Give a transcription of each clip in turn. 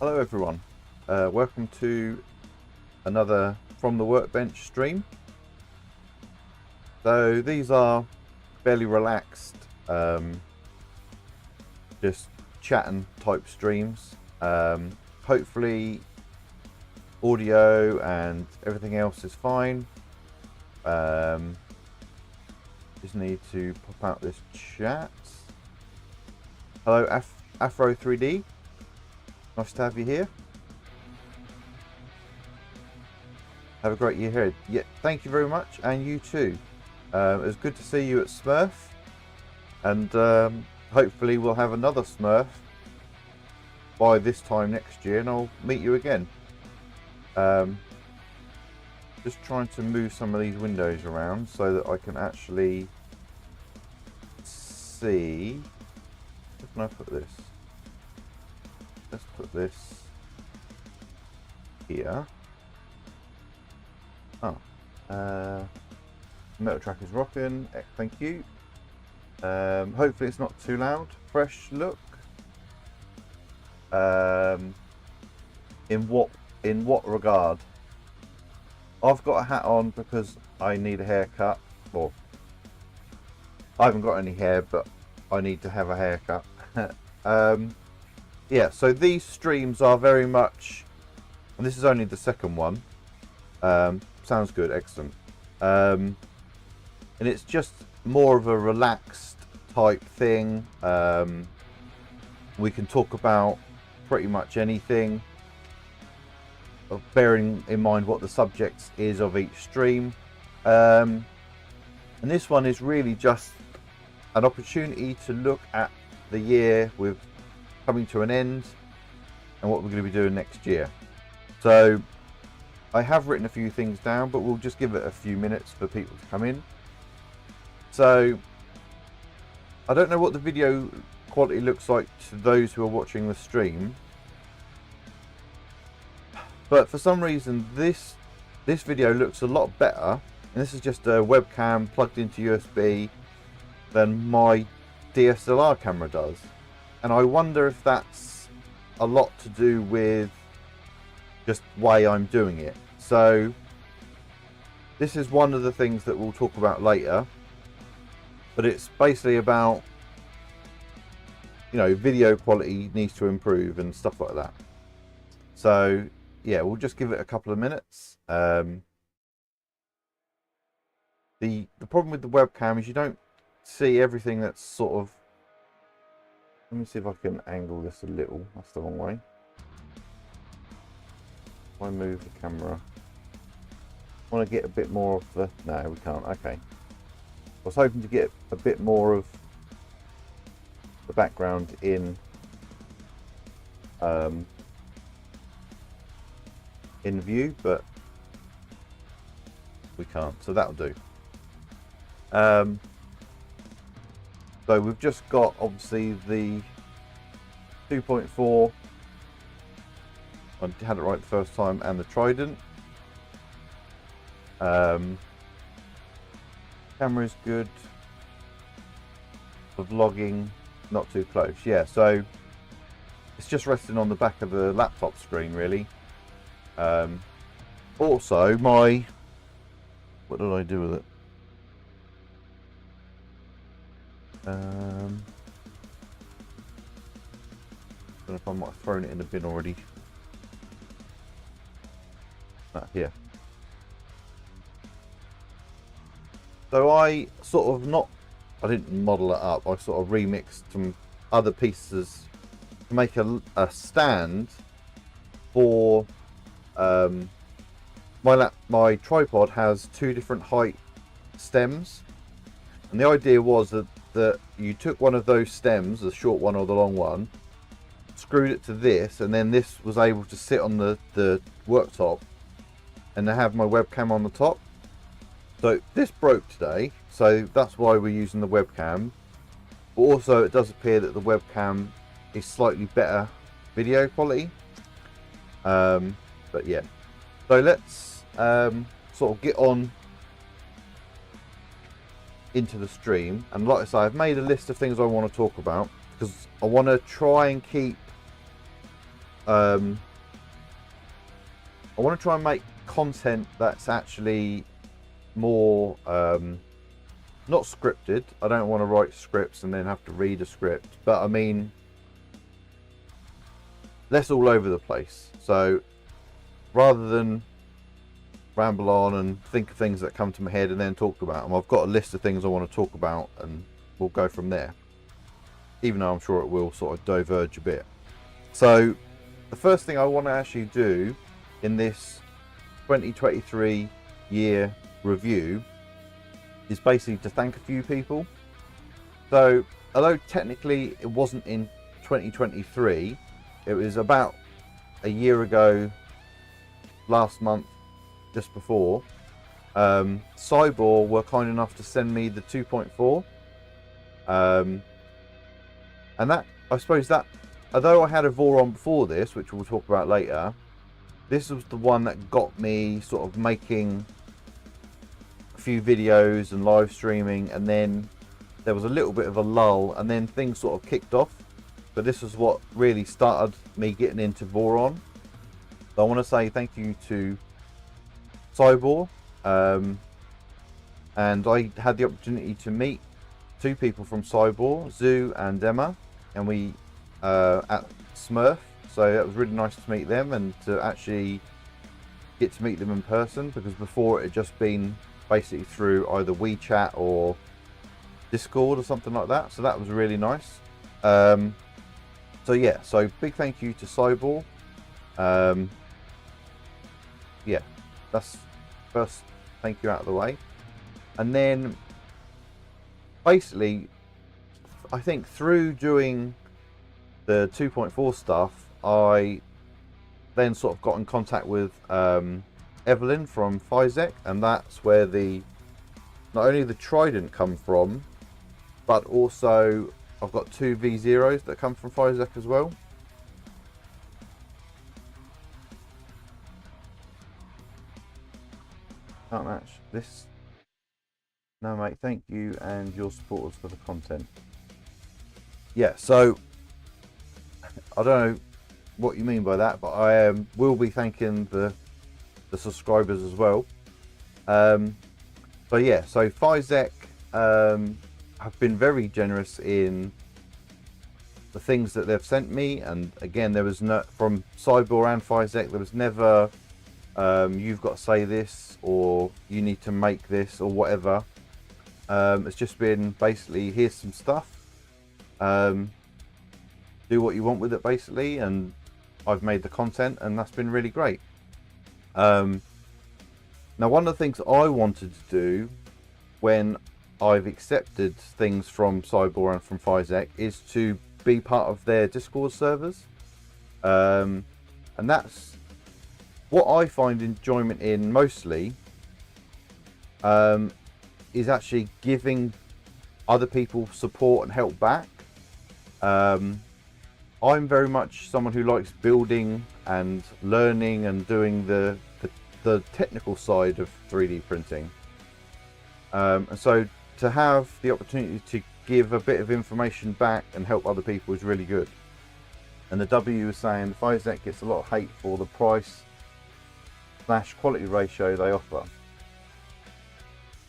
Hello everyone, welcome to another From the Workbench stream. So these are fairly relaxed, just chatting type streams. Hopefully audio and everything else is fine. Just need to pop out this chat. Hello Afro 3D. Nice to have you here. Have a great year ahead. Yeah, thank you very much, and you too. It was good to see you at Smurf, and hopefully we'll have another Smurf by this time next year, and I'll meet you again. Just trying to move some of these windows around so that I can actually see. Where can I put this? Let's put this here. Oh, metal track is rocking. Thank you. Hopefully it's not too loud. Fresh look. In what regard? I've got a hat on because I need a haircut. Well, I haven't got any hair, but I need to have a haircut. Yeah, so these streams are very much, and this is only the second one. Sounds good, excellent. And it's just more of a relaxed type thing. We can talk about pretty much anything, bearing in mind what the subject is of each stream. And this one is really just an opportunity to look at the year with coming to an end and what we're going to be doing next year. So I have written a few things down, but we'll just give it a few minutes for people to come in. So I don't know what the video quality looks like to those who are watching the stream, but for some reason this video looks a lot better, and this is just a webcam plugged into USB, than my DSLR camera does. And I wonder if that's a lot to do with just the way I'm doing it. So this is one of the things that we'll talk about later, but it's basically about, you know, video quality needs to improve and stuff like that. So yeah, we'll just give it a couple of minutes. The problem with the webcam is you don't see everything that's sort of. Let me see if I can angle this a little. That's the wrong way. If I move the camera, I want to get a bit more of the. No, we can't. Okay. I was hoping to get a bit more of the background in view, but we can't. So that'll do. So we've just got obviously the 2.4, I had it right the first time, and the Trident. Camera's good. For vlogging, not too close. Yeah, so it's just resting on the back of the laptop screen really. Also what did I do with it? Don't know if I might have thrown it in the bin already. Here. So I sort of I didn't model it up, I sort of remixed some other pieces to make a stand for my tripod. Has two different height stems, and the idea was that you took one of those stems, the short one or the long one, screwed it to this, and then this was able to sit on the worktop and to have my webcam on the top. So this broke today, so that's why we're using the webcam. But also it does appear that the webcam is slightly better video quality. But yeah, so let's sort of get on into the stream. And like I say, I've made a list of things I want to talk about because I want to try and keep I want to try and make content that's actually more not scripted. I don't want to write scripts and then have to read a script, but I mean less all over the place. So rather than ramble on and think of things that come to my head and then talk about them, I've got a list of things I want to talk about and we'll go from there, even though I'm sure it will sort of diverge a bit. So the first thing I want to actually do in this 2023 year review is basically to thank a few people. So although technically it wasn't in 2023, it was about a year ago, last month, just before, Cyborg were kind enough to send me the 2.4, and that, I suppose that, although I had a Voron before this, which we'll talk about later, this was the one that got me sort of making a few videos and live streaming, and then there was a little bit of a lull, and then things sort of kicked off. But this was what really started me getting into Voron. So I want to say thank you to Cyborg, and I had the opportunity to meet two people from Cyborg, Zoo and Emma, and we at Smurf, so that was really nice to meet them and to actually get to meet them in person, because before it had just been basically through either WeChat or Discord or something like that, so that was really nice. So yeah, so big thank you to Cyborg. Yeah, that's first thank you out of the way. And then basically I think through doing the 2.4 stuff, I then sort of got in contact with Evelyn from Physec, and that's where not only the Trident come from, but also I've got two V0s that come from Physec as well. Can't match this. No mate, thank you and your supporters for the content. Yeah, so I don't know what you mean by that, but I will be thanking the subscribers as well. So yeah, so Physec have been very generous in the things that they've sent me, and again, there was no, from Cyborg and Physec, there was never you've got to say this or you need to make this or whatever. It's just been basically, here's some stuff, do what you want with it basically, and I've made the content, and that's been really great. Now one of the things I wanted to do when I've accepted things from Cyborg and from Physec is to be part of their Discord servers, and that's what I find enjoyment in mostly, is actually giving other people support and help back. I'm very much someone who likes building and learning and doing the technical side of 3D printing, and so to have the opportunity to give a bit of information back and help other people is really good. And the W was saying Physec gets a lot of hate for the price/quality ratio they offer.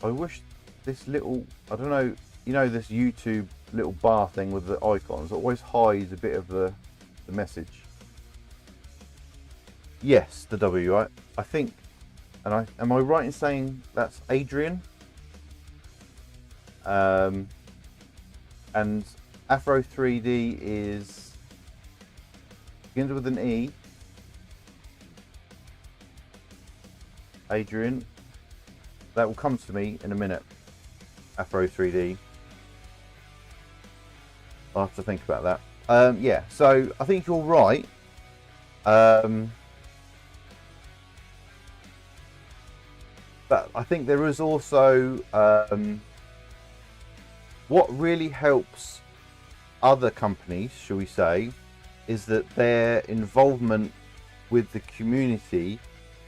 I wish this little, I don't know, you know, this YouTube little bar thing with the icons always hides a bit of the message. Yes, the W, I think, and am I right in saying that's Adrian? And Afro 3D begins with an E. Adrian, that will come to me in a minute. Afro 3D. I'll have to think about that. Yeah, so I think you're right. But I think there is also what really helps other companies, shall we say, is that their involvement with the community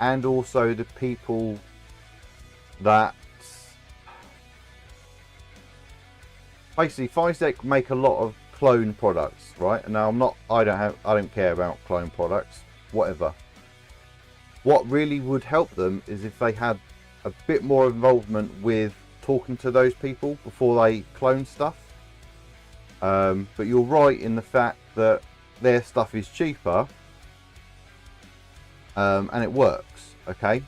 and also the people that basically Physec make a lot of clone products, right? And now I don't care about clone products, whatever. What really would help them is if they had a bit more involvement with talking to those people before they clone stuff. But you're right in the fact that their stuff is cheaper, and it works, okay?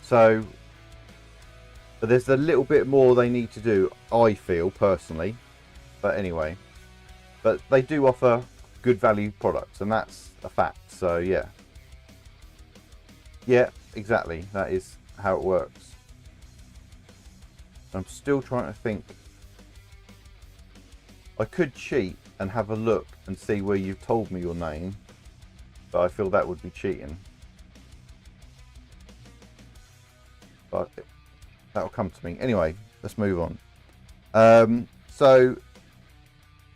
So, but there's a little bit more they need to do, I feel, personally. But anyway, but they do offer good value products, and that's a fact. So yeah. Yeah, exactly. That is how it works. I'm still trying to think. I could cheat and have a look and see where you've told me your name, but I feel that would be cheating. But that'll come to me. Anyway, let's move on. So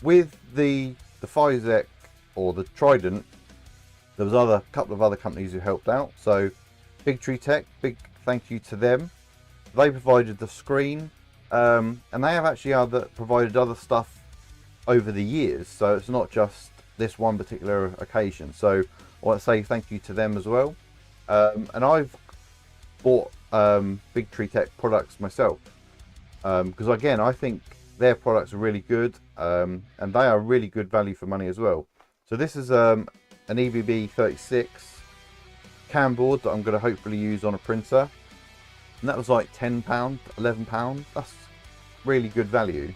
with the Physec or the Trident, there was a couple of other companies who helped out. So Big Tree Tech, big thank you to them. They provided the screen, and they have actually provided other stuff over the years. So it's not just this one particular occasion. So I want to say thank you to them as well. And I've bought Big Tree Tech products myself, because again, I think their products are really good, and they are really good value for money as well. So this is an EVB 36 cam board that I'm going to hopefully use on a printer, and that was like £10, £11. That's really good value.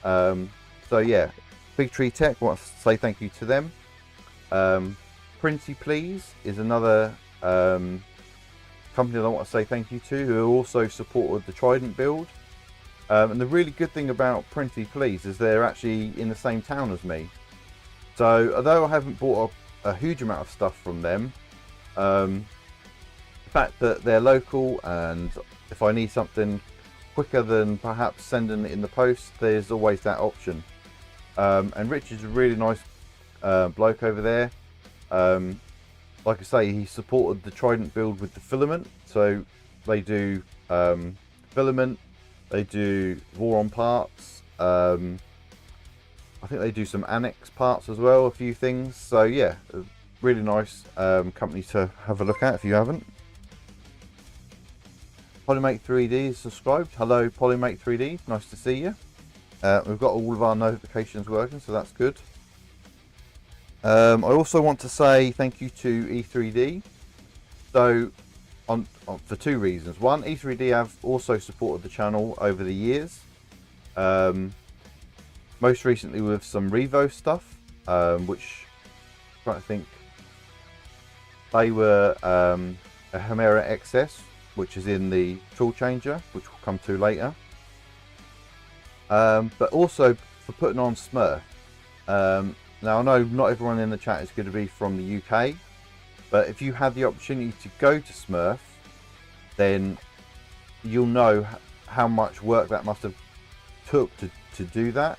So yeah, Big Tree Tech, I want to say thank you to them. Printy Please is another company that I want to say thank you to, who also supported the Trident build. And the really good thing about Printy Please is they're actually in the same town as me. So although I haven't bought a huge amount of stuff from them, the fact that they're local, and if I need something quicker than perhaps sending it in the post, there's always that option. And Richard's a really nice bloke over there. Like I say, he supported the Trident build with the filament. So they do filament, they do Voron parts, I think they do some annex parts as well, a few things. So yeah, a really nice company to have a look at if you haven't. Polymake 3D is subscribed. Hello Polymake 3D, nice to see you. We've got all of our notifications working, so that's good. I also want to say thank you to E3D. So for two reasons. One, E3D have also supported the channel over the years. Most recently with some Revo stuff, which I'm trying to think, they were a Hemera XS, which is in the tool changer, which we'll come to later. But also for putting on Smurf. Now I know not everyone in the chat is going to be from the UK, but if you had the opportunity to go to Smurf, then you'll know how much work that must have took to do that.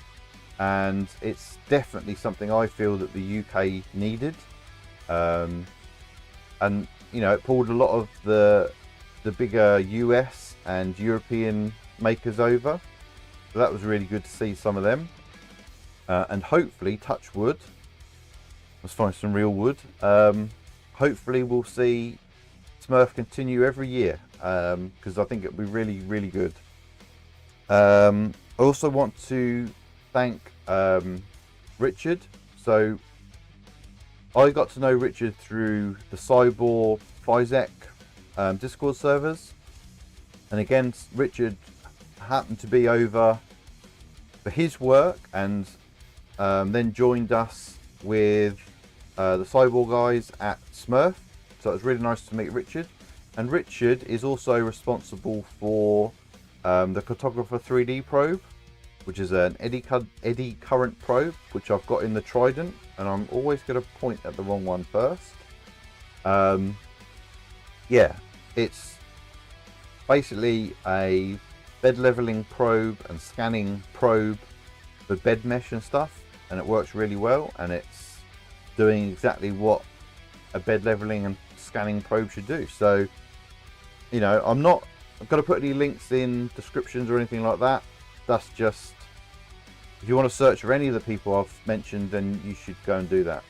And it's definitely something I feel that the UK needed. And you know, it pulled a lot of the bigger US and European makers over. So that was really good to see some of them. And hopefully, touch wood, let's find some real wood. Hopefully we'll see Smurf continue every year, because I think it'll be really, really good. I also want to thank Richard. So I got to know Richard through the Cyborg Physec Discord servers, and again, Richard happened to be over for his work, and then joined us with the Cyborg guys at Smurf. So it was really nice to meet Richard. And Richard is also responsible for the Cartographer 3D probe, which is an eddy current probe, which I've got in the Trident, and I'm always going to point at the wrong one first. Yeah, it's basically a bed leveling probe and scanning probe for bed mesh and stuff, and it works really well, and it's doing exactly what a bed leveling and scanning probe should do. So, you know, I'm not going to put any links in descriptions or anything like that. That's just If you want to search for any of the people I've mentioned, then you should go and do that.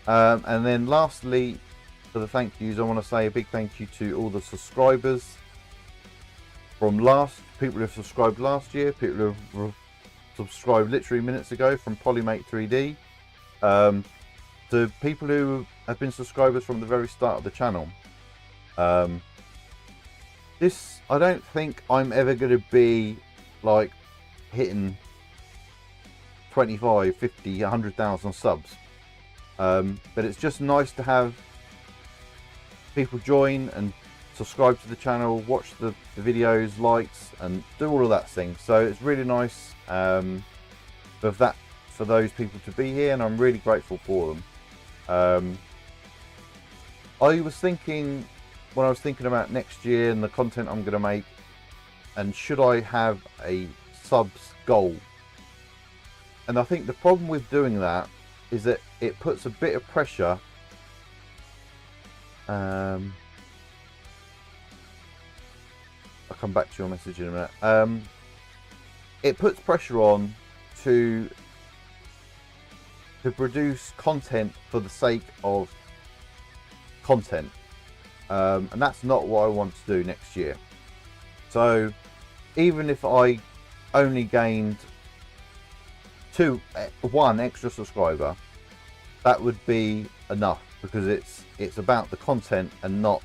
And then lastly, for the thank yous, I want to say a big thank you to all the subscribers from people who have subscribed last year, people who have subscribed literally minutes ago, from Polymate 3D, to people who have been subscribers from the very start of the channel. This, I don't think I'm ever going to be like hitting 25, 50, 100,000 subs. But it's just nice to have people join and subscribe to the channel, watch the videos, likes, and do all of that thing. So it's really nice for those people to be here, and I'm really grateful for them. I was thinking, when I was thinking about next year and the content I'm going to make, and should I have a subs goal? And I think the problem with doing that is that it puts a bit of pressure. I'll come back to your message in a minute. It puts pressure on to produce content for the sake of content, and that's not what I want to do next year. So even if I only gained one extra subscriber, that would be enough, because it's about the content and not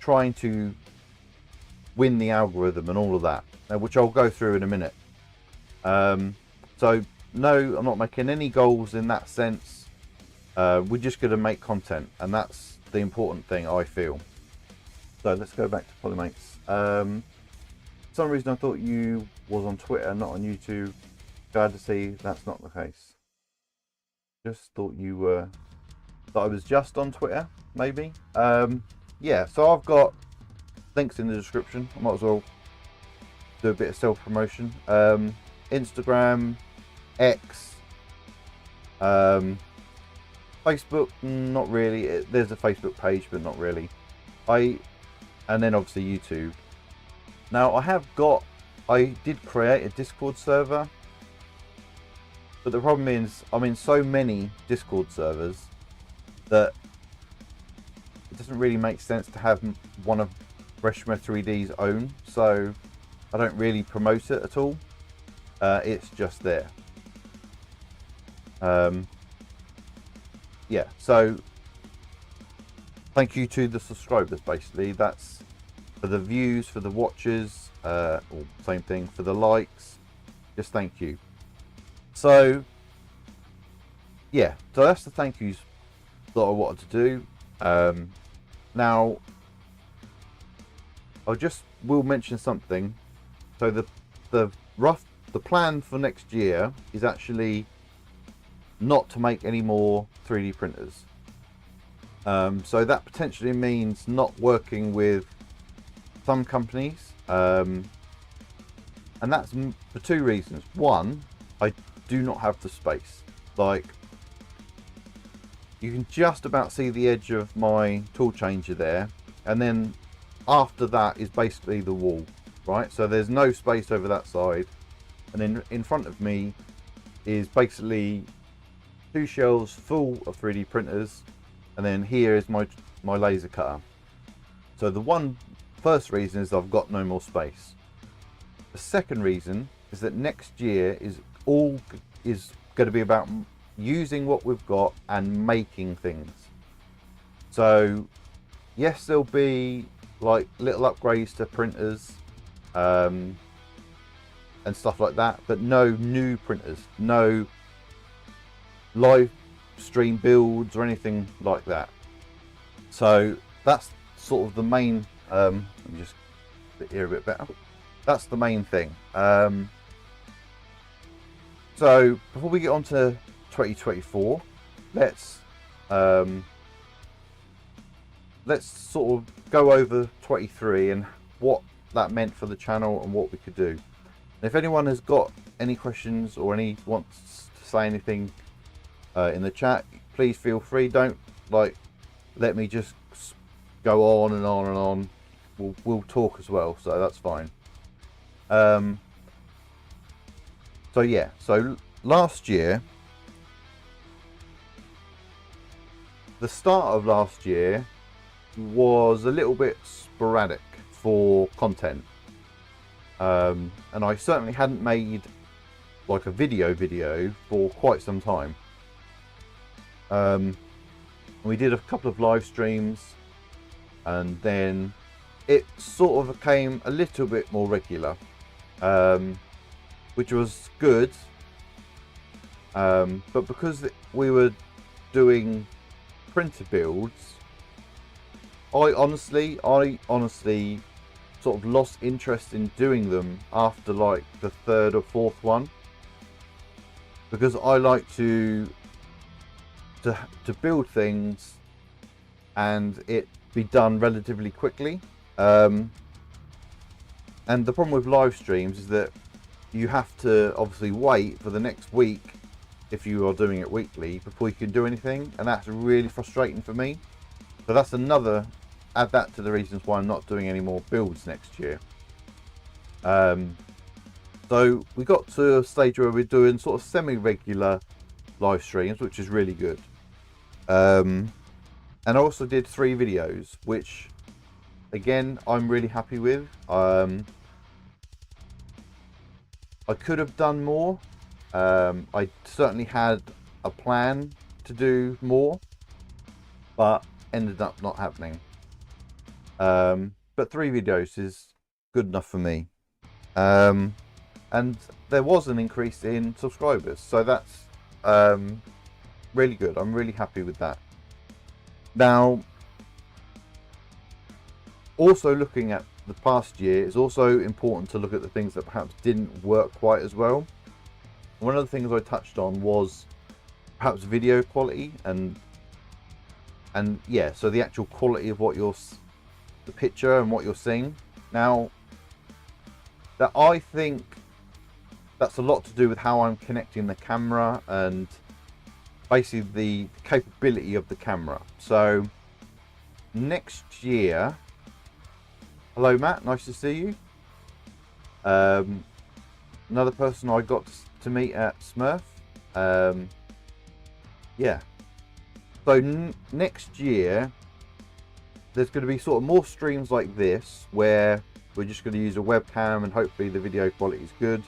trying to win the algorithm and all of that, which I'll go through in a minute. So no, I'm not making any goals in that sense. We're just going to make content, and that's the important thing, I feel. So let's go back to Polymates. For some reason I thought you was on Twitter, not on YouTube. Glad to see that's not the case. Just thought you were, that I was just on Twitter, maybe. Yeah, so I've got links in the description. I might as well do a bit of self-promotion. Instagram, X, Facebook, not really. There's a Facebook page, but not really. And then obviously YouTube. Now I did create a Discord server, but the problem is I'm in so many Discord servers that it doesn't really make sense to have one of Breshma 3D's own, so I don't really promote it at all. It's just there. Yeah, so thank you to the subscribers, basically. That's for the views, for the watches, or same thing, for the likes. Just thank you. So yeah, so that's the thank yous that I wanted to do. Now I just will mention something. So the plan for next year is actually not to make any more 3D printers. So that potentially means not working with some companies, and that's for two reasons. One, I do not have the space. Like, you can just about see the edge of my tool changer there, and then after that is basically the wall, right? So there's no space over that side, and then in front of me is basically two shelves full of 3D printers, and then here is my laser cutter. So the first reason is I've got no more space. The second reason is that next year is going to be about using what we've got and making things. So yes, there'll be like little upgrades to printers and stuff like that, but no new printers, no live stream builds or anything like that. So that's sort of the main, let me just put here a bit better. That's the main thing. So before we get on to 2024, let's sort of go over 23 and what that meant for the channel and what we could do. And if anyone has got any questions or wants to say anything in the chat, please feel free. Don't let me just go on and on and on. We'll talk as well, so that's fine. So yeah, so last year, the start of last year was a little bit sporadic for content. And I certainly hadn't made like a video for quite some time. We did a couple of live streams, and then it sort of became a little bit more regular, which was good. But because we were doing printer builds, I honestly sort of lost interest in doing them after like the third or fourth one, because I like to build things and it be done relatively quickly. And the problem with live streams is that you have to obviously wait for the next week, if you are doing it weekly, before you can do anything, and that's really frustrating for me. So that's another, add that to the reasons why I'm not doing any more builds next year. So we got to a stage where we're doing sort of semi-regular live streams, which is really good. And I also did 3 videos, which again I'm really happy with. I could have done more. I certainly had a plan to do more, but ended up not happening. But 3 videos is good enough for me. And there was an increase in subscribers, so that's really good. I'm really happy with that. Now, also looking at the past year, it's also important to look at the things that perhaps didn't work quite as well. One of the things I touched on was perhaps video quality, and yeah, so the actual quality of what the picture and what you're seeing. Now, that I think that's a lot to do with how I'm connecting the camera and basically the capability of the camera. So next year, hello Matt, nice to see you. Another person I got to meet at Smurf. Yeah, so next year there's going to be sort of more streams like this, where we're just going to use a webcam and hopefully the video quality is good.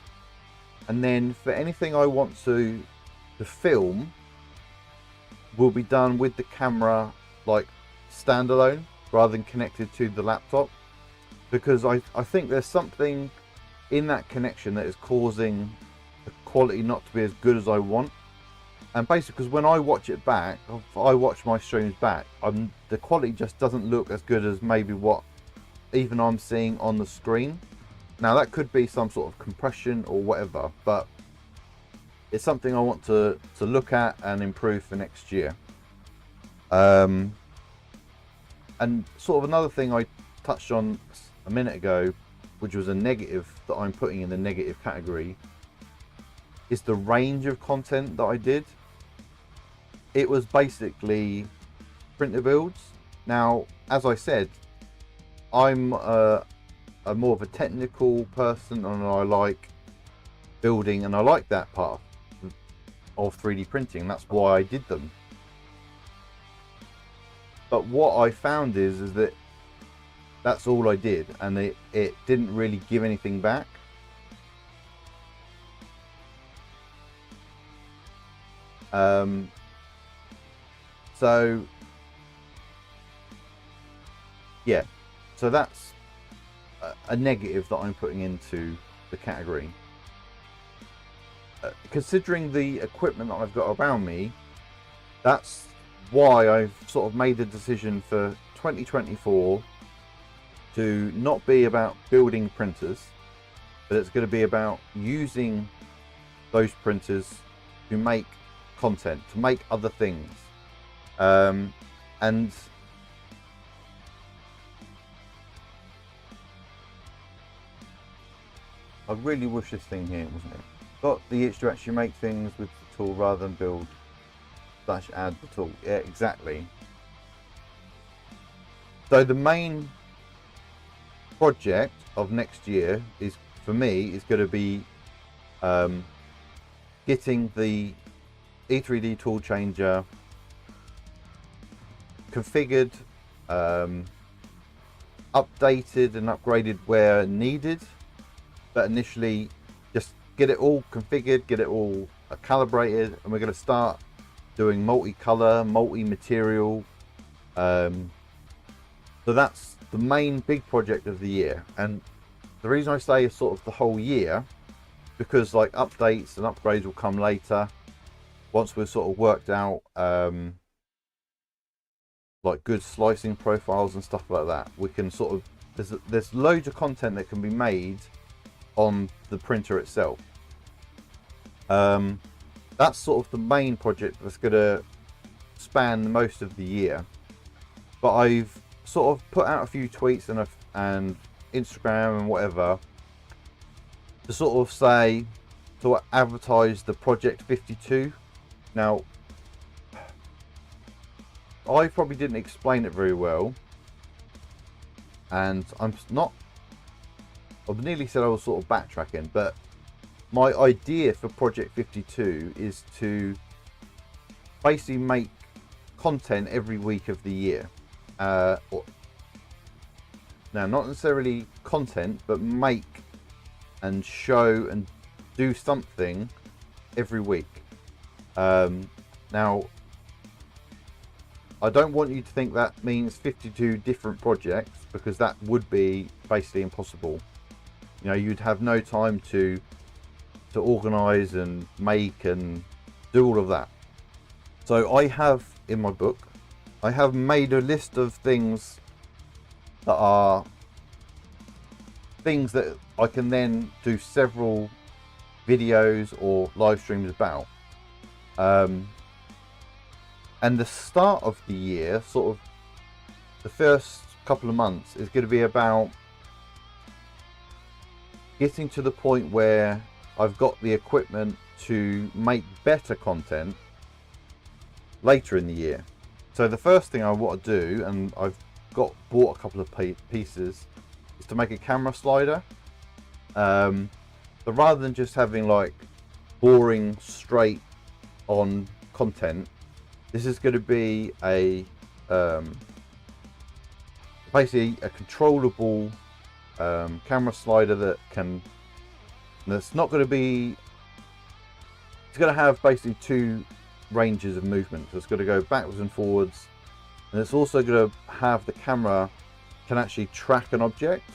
And then for anything I want to film, will be done with the camera like standalone rather than connected to the laptop, because I think there's something in that connection that is causing the quality not to be as good as I want. And basically, because when I watch it back, if I watch my streams back, the quality just doesn't look as good as maybe what even I'm seeing on the screen. Now that could be some sort of compression or whatever, but it's something I want to look at and improve for next year. And sort of another thing I touched on a minute ago, which was a negative that I'm putting in the negative category, is the range of content that I did. It was basically printer builds. Now, as I said, I'm more of a technical person, and I like building, and I like that part of 3D printing. That's why I did them. But what I found is that that's all I did, and it didn't really give anything back. So yeah, so that's a negative that I'm putting into the category. Considering the equipment that I've got around me, that's why I've sort of made the decision for 2024 to not be about building printers, but it's going to be about using those printers to make content, to make other things. And I really wish this thing here, wasn't it? Got the itch to actually make things with the tool rather than build / add the tool. Yeah, exactly. So the main project of next year is, for me, is going to be getting the E3D tool changer configured, updated and upgraded where needed, but initially just get it all configured, get it all calibrated, and we're going to start doing multi-color, multi-material. So that's the main big project of the year, and the reason I say is sort of the whole year, because like updates and upgrades will come later once we've sort of worked out like good slicing profiles and stuff like that. We can sort of, there's loads of content that can be made on the printer itself. That's sort of the main project that's going to span most of the year. But I've sort of put out a few tweets and Instagram and whatever to sort of say, to advertise the Project 52. Now, I probably didn't explain it very well, and I've nearly said I was sort of backtracking, but my idea for Project 52 is to basically make content every week of the year. Now, not necessarily content, but make and show and do something every week. Now, I don't want you to think that means 52 different projects, because that would be basically impossible. You know, you'd have no time to organize and make and do all of that. So I have in my book, I have made a list of things that are things that I can then do several videos or live streams about. And the start of the year, sort of the first couple of months, is going to be about getting to the point where I've got the equipment to make better content later in the year. So the first thing I want to do, and I've bought a couple of pieces, is to make a camera slider. So rather than just having like boring straight on content, this is going to be a basically a controllable camera slider that's not going to be, it's going to have basically two ranges of movement. So it's going to go backwards and forwards, and it's also going to have the camera can actually track an object.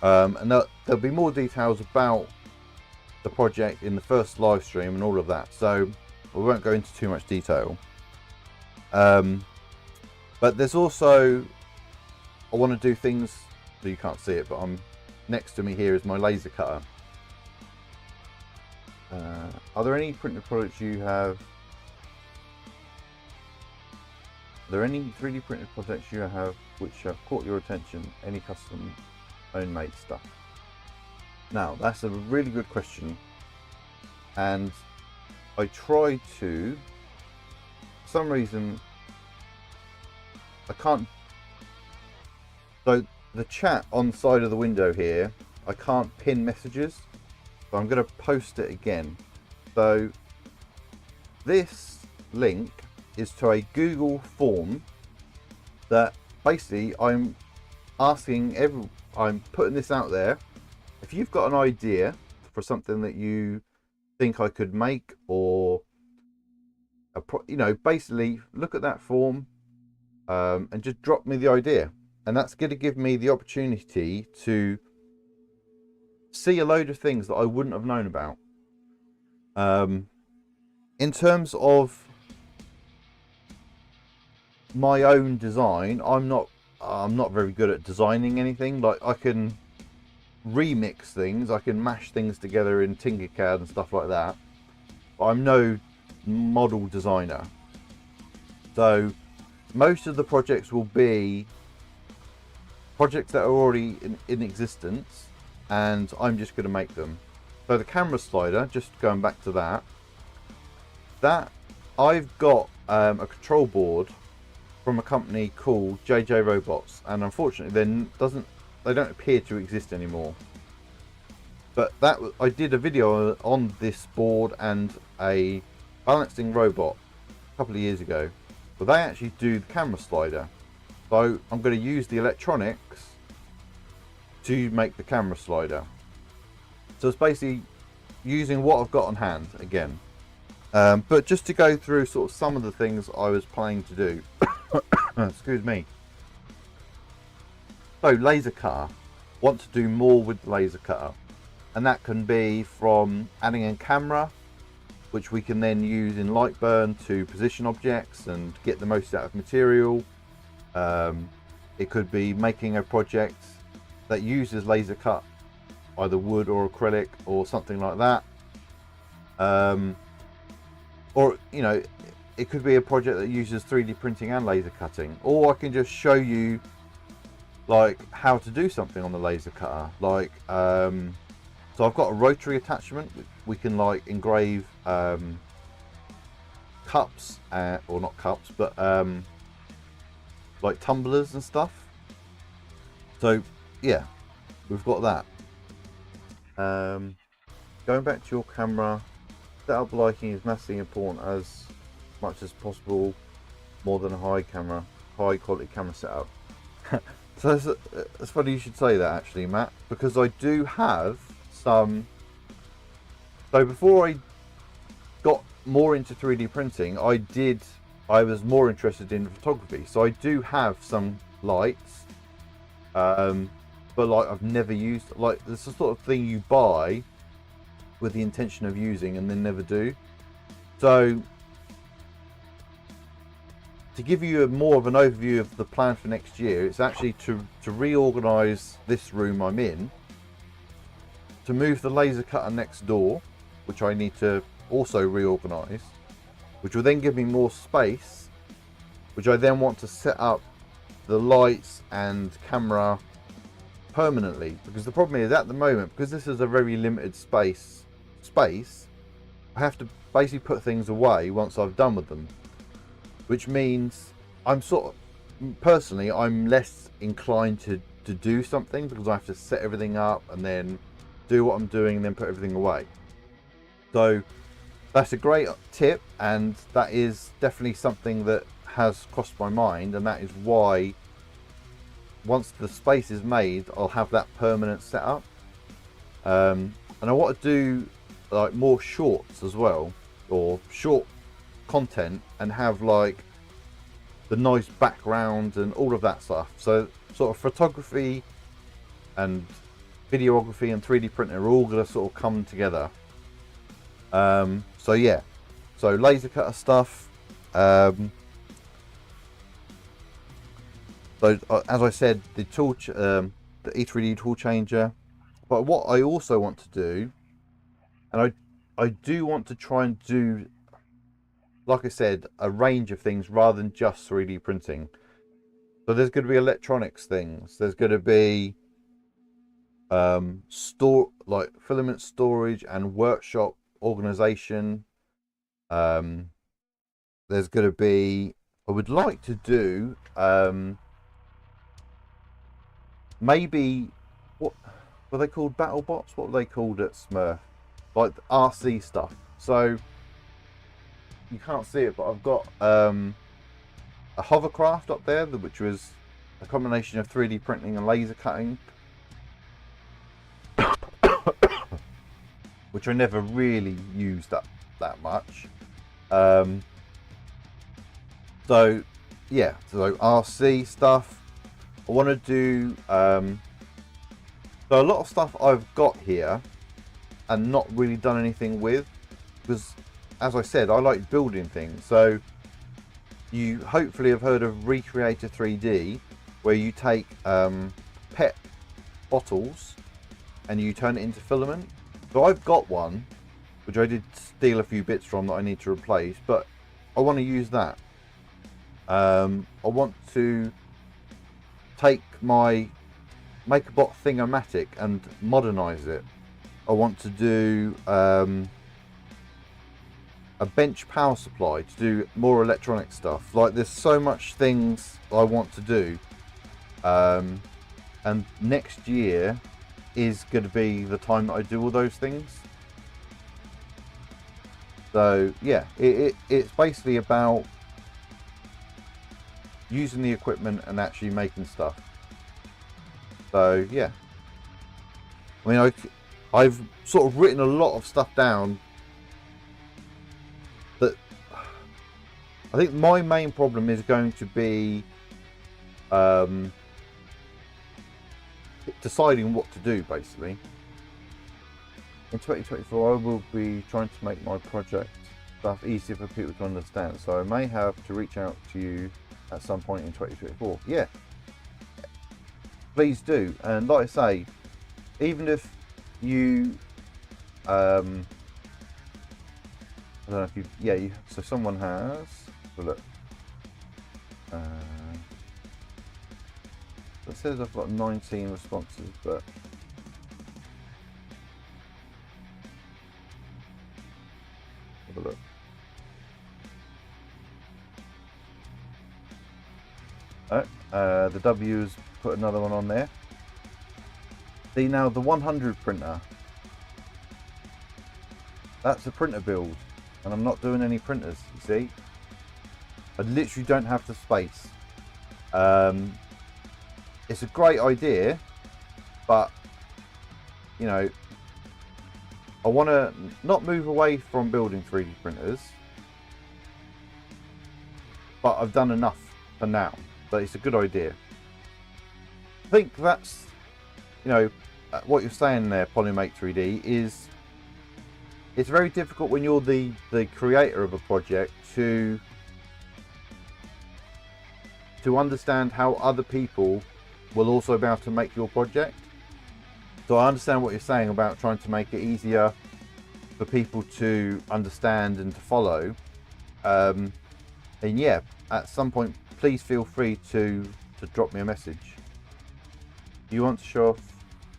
And there'll be more details about the project in the first live stream and all of that, so we won't go into too much detail. But there's also, I want to do things, so you can't see it, but next to me here is my laser cutter. Are there any printed products you have? Are there any 3D printed projects you have which have caught your attention? Any custom own made stuff? Now, that's a really good question, and I try to, for some reason, I can't, so the chat on the side of the window here, I can't pin messages, so I'm going to post it again. So this link is to a Google form that basically I'm putting this out there. If you've got an idea for something that you think I could make, or basically look at that form and just drop me the idea, and that's going to give me the opportunity to see a load of things that I wouldn't have known about. In terms of my own design, I'm not very good at designing anything. Like, I can remix things, I can mash things together in Tinkercad and stuff like that, but I'm no model designer. So most of the projects will be projects that are already in existence, and I'm just going to make them. So the camera slider, just going back to that I've got a control board from a company called JJ Robots, and unfortunately they don't appear to exist anymore. But I did a video on this board and a balancing robot a couple of years ago, but they actually do the camera slider. So I'm going to use the electronics to make the camera slider. So it's basically using what I've got on hand again. But just to go through sort of some of the things I was planning to do. Excuse me. So laser cutter. Want to do more with the laser cutter. And that can be from adding a camera, which we can then use in Lightburn to position objects and get the most out of material. It could be making a project that uses laser cut, either wood or acrylic or something like that. Or, you know, it could be a project that uses 3D printing and laser cutting. Or I can just show you like how to do something on the laser cutter. Like, so I've got a rotary attachment. We can like engrave cups, or not cups, but like tumblers and stuff. So yeah, we've got that. Going back to your camera, setup lighting is massively important as much as possible, more than a high quality camera setup. So it's funny you should say that actually, Matt, because I do have some. So before I got more into 3D printing, I was more interested in photography. So I do have some lights, but like I've never used. Like it's the sort of thing you buy with the intention of using and then never do. So to give you more of an overview of the plan for next year, it's actually to reorganize this room I'm in, to move the laser cutter next door, which I need to also reorganize, which will then give me more space, which I then want to set up the lights and camera permanently. Because the problem is at the moment, because this is a very limited space, I have to basically put things away once I've done with them, which means I'm personally I'm less inclined to do something, because I have to set everything up and then do what I'm doing and then put everything away. So that's a great tip, and that is definitely something that has crossed my mind, and that is why once the space is made, I'll have that permanent setup. And I want to do like more shorts as well, or short content, and have like the nice background and all of that stuff. So sort of photography and videography and 3D printing are all going to sort of come together. So yeah, so laser cutter stuff. So as I said, the tool, the E3D tool changer. But what I also want to do, and I do want to try and do, like I said, a range of things rather than just 3D printing. So there's going to be electronics things. There's going to be like filament storage and workshop organization. There's going to be, I would like to do maybe, what were they called, battle bots? What were they called at Smurf? Like the RC stuff. So you can't see it, but I've got a hovercraft up there, which was a combination of 3D printing and laser cutting, which I never really used that much. So yeah, so RC stuff. I want to do so a lot of stuff I've got here and not really done anything with, because as I said, I like building things. So you hopefully have heard of Recreator 3D, where you take PET bottles and you turn it into filament. So I've got one, which I did steal a few bits from that I need to replace, but I want to use that. I want to take my MakerBot Thingomatic and modernize it. I want to do a bench power supply to do more electronic stuff. Like there's so much things I want to do, and next year is going to be the time that I do all those things. So yeah, it's basically about using the equipment and actually making stuff. So yeah, I mean, I've sort of written a lot of stuff down that I think my main problem is going to be deciding what to do, basically. In 2024, I will be trying to make my project stuff easier for people to understand, so I may have to reach out to you at some point in 2024. Yeah, please do. And like I say, even if you I don't know if you so someone has look it says I've got 19 responses, but have a look. The W's put another one on there. See, now the 100 printer, that's a printer build, and I'm not doing any printers, you see. I literally don't have the space. It's a great idea, but you know, I want to not move away from building 3D printers, but I've done enough for now. But it's a good idea. I think that's, you know, what you're saying there, Polymate 3D, is it's very difficult when you're the creator of a project to understand how other people will also be able to make your project. So I understand what you're saying about trying to make it easier for people to understand and to follow. And yeah, at some point, please feel free to drop me a message. You want to show off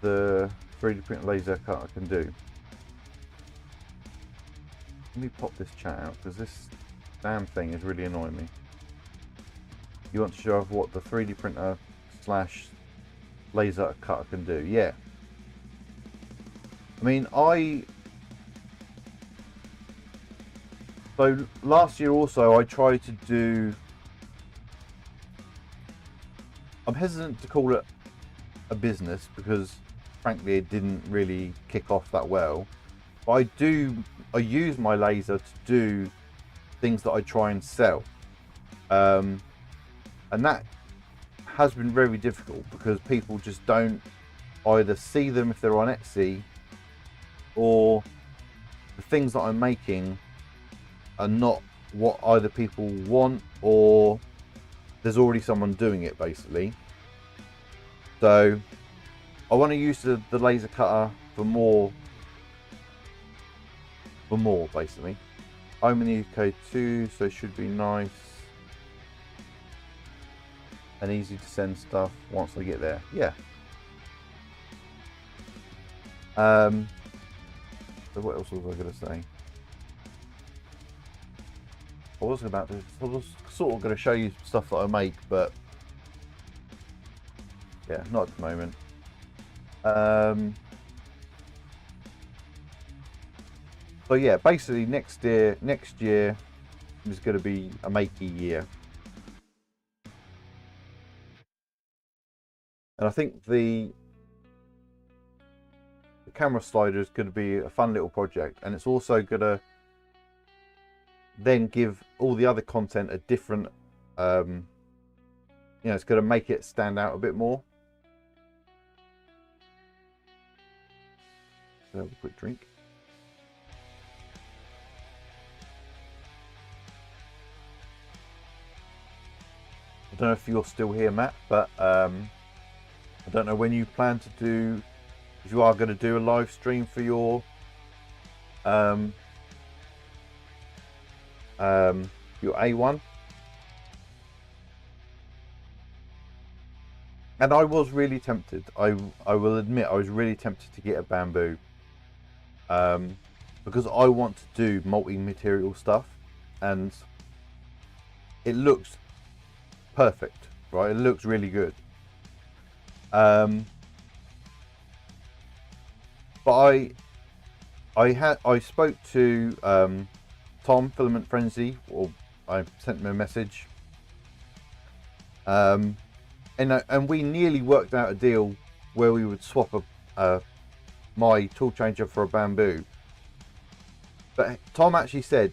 the 3D print laser cut I can do? Let me pop this chat out because this damn thing is really annoying me. You want to show off what the 3D printer / laser cut I can do? Yeah. I mean, so last year also I tried to do, I'm hesitant to call it a business because frankly it didn't really kick off that well, but I use my laser to do things that I try and sell, and that has been very difficult because people just don't either see them if they're on Etsy, or the things that I'm making are not what either people want, or there's already someone doing it basically. So I want to use the laser cutter for more basically. I'm in the UK too, so it should be nice and easy to send stuff once I get there. Yeah. So what else was I going to say? I was sort of going to show you stuff that I make, but yeah, not at the moment. So yeah, basically next year is going to be a makey year, and I think the camera slider is going to be a fun little project, and it's also going to then give all the other content a different, you know, it's going to make it stand out a bit more. So have a quick drink. I don't know if you're still here, Matt, but I don't know when you plan to do, if you are going to do a live stream for your A1. And I was really tempted. I will admit I was really tempted to get a bamboo, because I want to do multi-material stuff, and it looks perfect, right? It looks really good. But I spoke to Tom Filament Frenzy, or I sent him a message, and we nearly worked out a deal where we would swap my tool changer for a bamboo. But Tom actually said,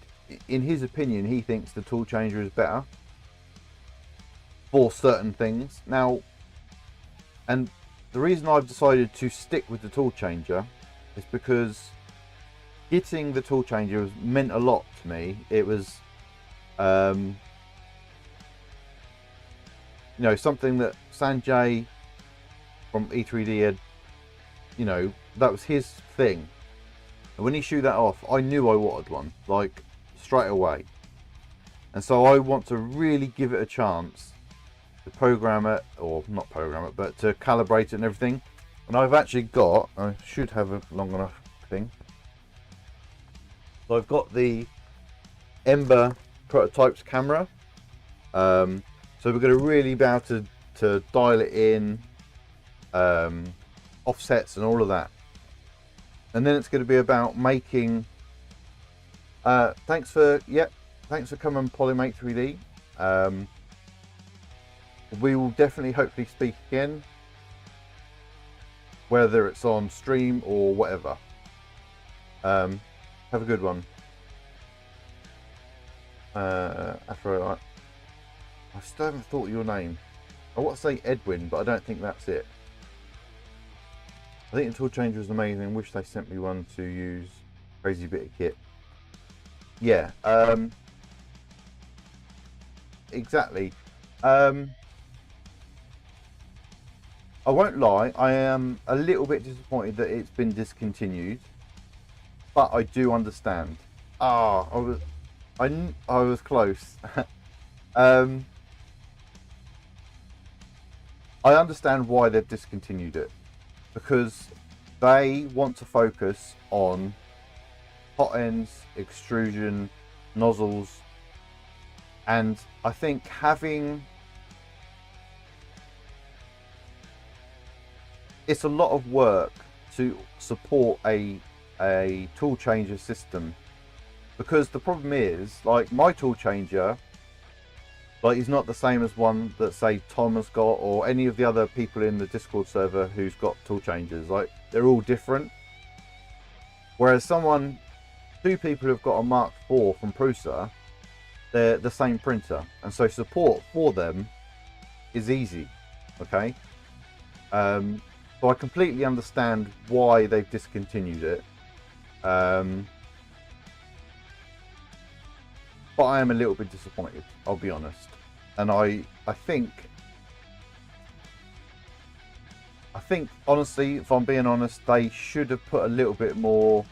in his opinion, he thinks the tool changer is better for certain things. Now, and the reason I've decided to stick with the tool changer is because getting the tool changer has meant a lot to me. It was, you know, something that Sanjay from E3D had, you know, that was his thing. And when he showed that off, I knew I wanted one, like, straight away. And so I want to really give it a chance to program it, or not program it, but to calibrate it and everything. And I've actually got, I should have a long enough thing. So I've got the Ember Prototypes camera. So we're going to really be able to dial it in, offsets and all of that. And then it's going to be about making, thanks for coming and Polymate 3D. We will definitely hopefully speak again, whether it's on stream or whatever. Have a good one. Afro, I still haven't thought of your name. I want to say Edwin, but I don't think that's it. I think the tool changer is amazing. Wish they sent me one to use. Crazy bit of kit. Yeah. Exactly. I won't lie. I am a little bit disappointed that it's been discontinued, but I do understand. I was close. I understand why they've discontinued it. Because they want to focus on hot ends, extrusion, nozzles, and I think having, it's a lot of work to support a tool changer system, because the problem is, like, my tool changer, like, he's not the same as one that, say, Tom has got, or any of the other people in the Discord server who's got tool changers. Like, they're all different. Whereas two people who've got a Mark IV from Prusa, they're the same printer, and so support for them is easy. Okay, so I completely understand why they've discontinued it. But I am a little bit disappointed, I'll be honest. And I think honestly, if I'm being honest, they should have put a little bit more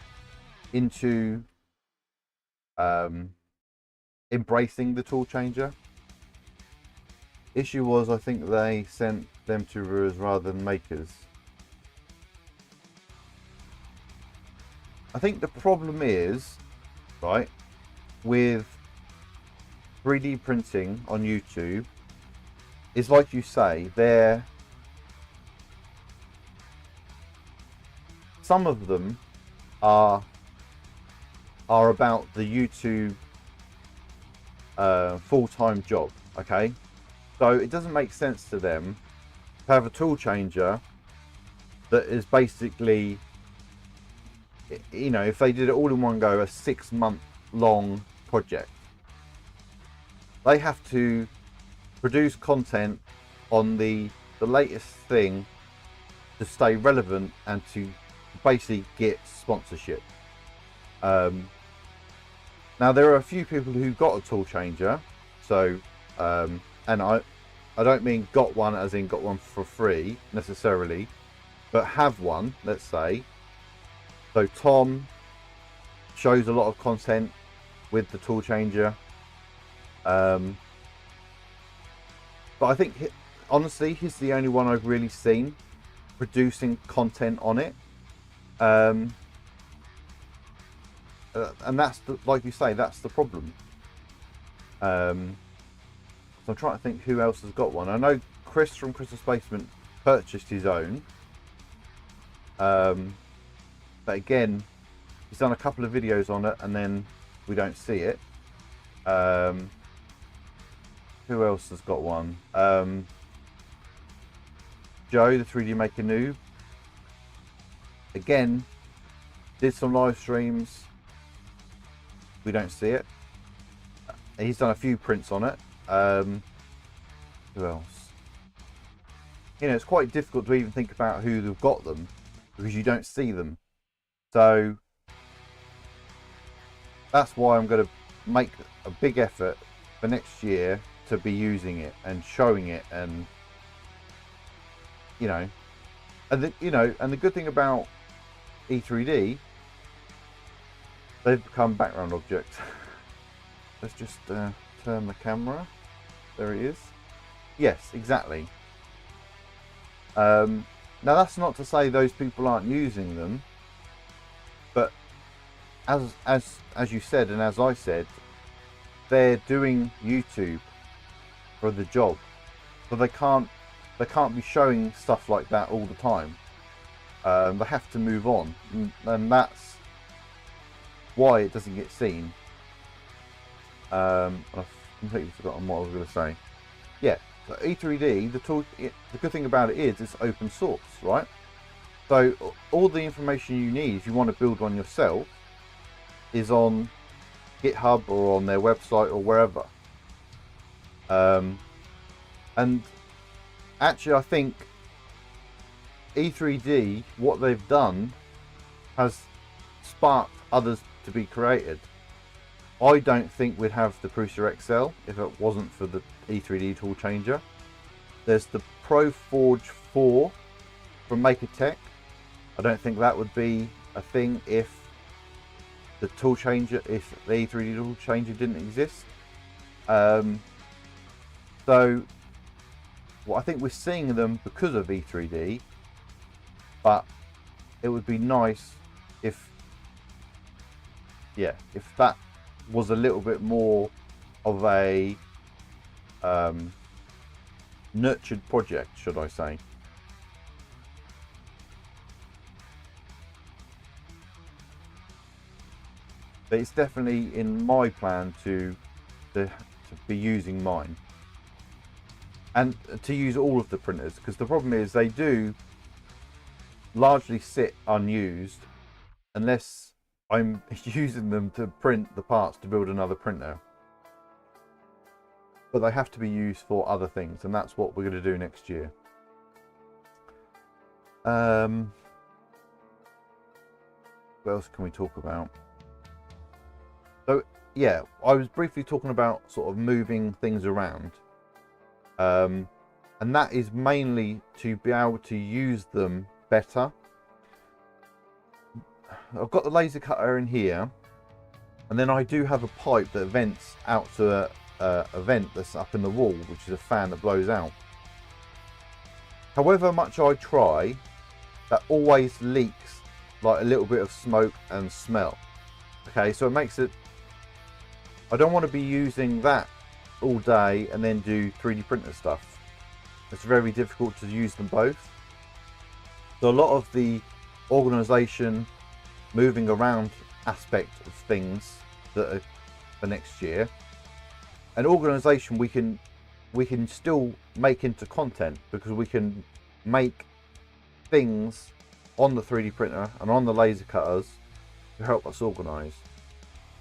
into embracing the tool changer. Issue was, I think they sent them to reviewers rather than makers. I think the problem is, right, with 3D printing on YouTube, is, like you say, some of them are about the YouTube full-time job. Okay, so it doesn't make sense to them to have a tool changer that is basically, you know, if they did it all in one go, a 6-month long project. They have to produce content on the latest thing to stay relevant and to basically get sponsorship. Now, there are a few people who got a tool changer, so and I don't mean got one as in got one for free necessarily, but have one, let's say. So Tom shows a lot of content with the tool changer. But I think, honestly, he's the only one I've really seen producing content on it. And that's, like you say, that's the problem. So I'm trying to think who else has got one. I know Chris from Chris's Basement purchased his own. but again, he's done a couple of videos on it and then we don't see it. Who else has got one? Joe, the 3D Maker Noob, again, did some live streams. We don't see it. He's done a few prints on it. Who else? You know, it's quite difficult to even think about who they've got them because you don't see them. So that's why I'm going to make a big effort for next year to be using it and showing it, and you know, and the good thing about E3D, they've become background objects. Let's just turn the camera. There it is. Yes, exactly. Now that's not to say those people aren't using them, but as you said and as I said, they're doing YouTube for the job, so they can't be showing stuff like that all the time. They have to move on, and that's why it doesn't get seen. I've completely forgotten what I was going to say. Yeah, so E3D, the tool, the good thing about it is it's open source, right? So all the information you need if you want to build one yourself is on GitHub or on their website or wherever. And actually I think E3D, what they've done has sparked others to be created. I don't think we'd have the Prusa XL if it wasn't for the E3D tool changer. There's the ProForge 4 from MakerTech. I don't think that would be a thing if the tool changer, if the E3D tool changer didn't exist. So well, I think we're seeing them because of E3D, but it would be nice if, yeah, if that was a little bit more of a nurtured project, should I say. But it's definitely in my plan to be using mine and to use all of the printers, because the problem is they do largely sit unused unless I'm using them to print the parts to build another printer. But they have to be used for other things, and that's what we're going to do next year. What else can we talk about? So yeah, I was briefly talking about sort of moving things around, and that is mainly to be able to use them better. I've got the laser cutter in here, and then I do have a pipe that vents out to a vent that's up in the wall, which is a fan that blows out. However much I try, that always leaks like a little bit of smoke and smell. Okay, so it makes it, I don't want to be using that all day and then do 3D printer stuff. It's very difficult to use them both. So a lot of the organization, moving around aspect of things that are for next year, and organization we can still make into content, because we can make things on the 3D printer and on the laser cutters to help us organize.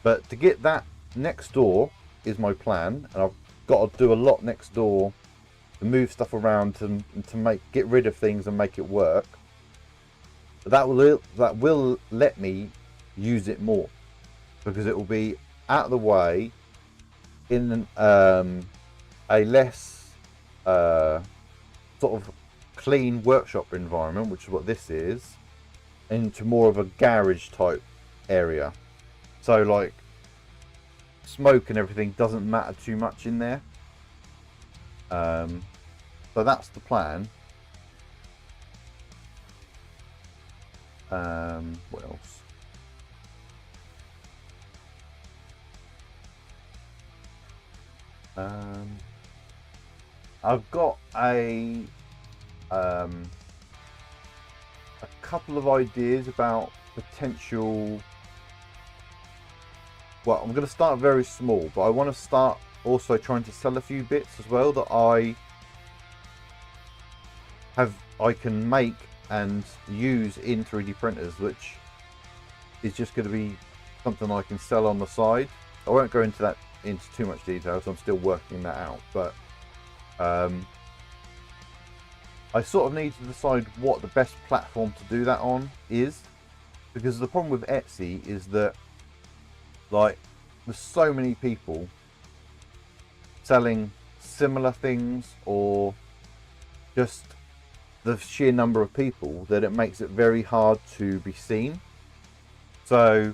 But to get that next door is my plan, and I've got to do a lot next door to move stuff around and to get rid of things and make it work. But that will let me use it more, because it will be out of the way in a less sort of clean workshop environment, which is what this is, into more of a garage type area. So like smoke and everything doesn't matter too much in there. So that's the plan. What else? I've got a couple of ideas about potential. Well, I'm going to start very small, but I want to start also trying to sell a few bits as well that I can make and use in 3D printers, which is just going to be something I can sell on the side. I won't go into too much detail, so I'm still working that out, but I sort of need to decide what the best platform to do that on is, because the problem with Etsy is that, like, there's so many people selling similar things, or just the sheer number of people, that it makes it very hard to be seen. So,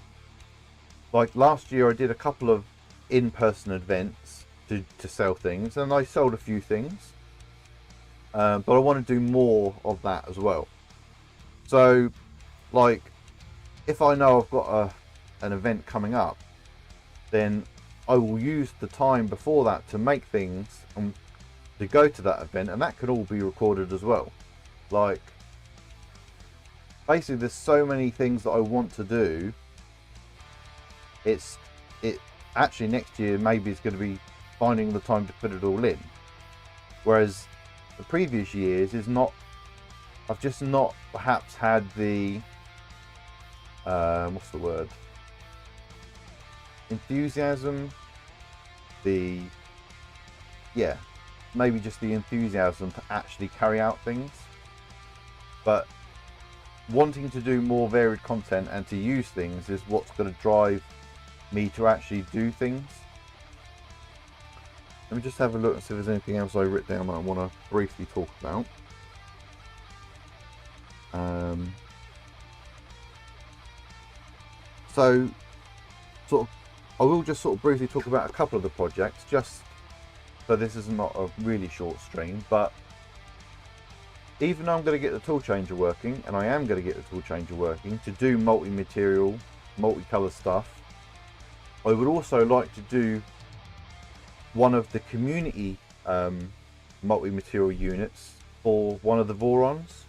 like last year I did a couple of in-person events to sell things, and I sold a few things, but I want to do more of that as well. So, like, if I know I've got an event coming up, then I will use the time before that to make things and to go to that event, and that could all be recorded as well. Like, basically there's so many things that I want to do. It actually next year maybe it's going to be finding the time to put it all in, whereas the previous years is not. I've just not perhaps had the what's the word, enthusiasm, maybe just the enthusiasm to actually carry out things. But wanting to do more varied content and to use things is what's going to drive me to actually do things. Let me just have a look and see if there's anything else I wrote down that I want to briefly talk about. So, I will just sort of briefly talk about a couple of the projects, just so this is not a really short stream. But even though I'm going to get the tool changer working, and I am going to get the tool changer working to do multi-material, multicolour stuff, I would also like to do one of the community multi-material units for one of the Vorons,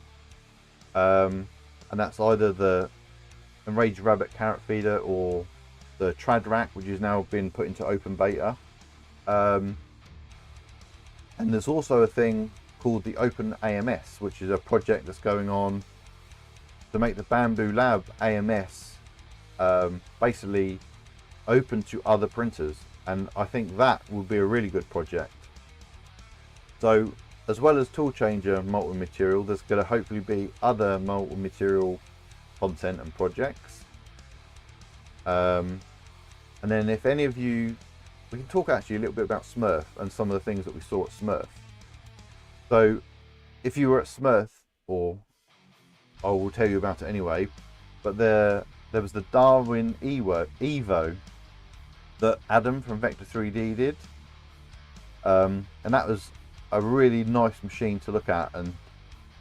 and that's either the Enraged Rabbit Carrot Feeder or the Trad Rack, which has now been put into open beta. And there's also a thing called the Open AMS, which is a project that's going on to make the Bamboo Lab AMS basically open to other printers, and I think that would be a really good project. So, as well as tool changer multi-material, there's going to hopefully be other multi-material content and projects. And then if any of you, we can talk actually a little bit about Smurf and some of the things that we saw at Smurf. So if you were at Smurf, or I will tell you about it anyway, but there was the Darwin Evo that Adam from Vector 3D did, and that was a really nice machine to look at and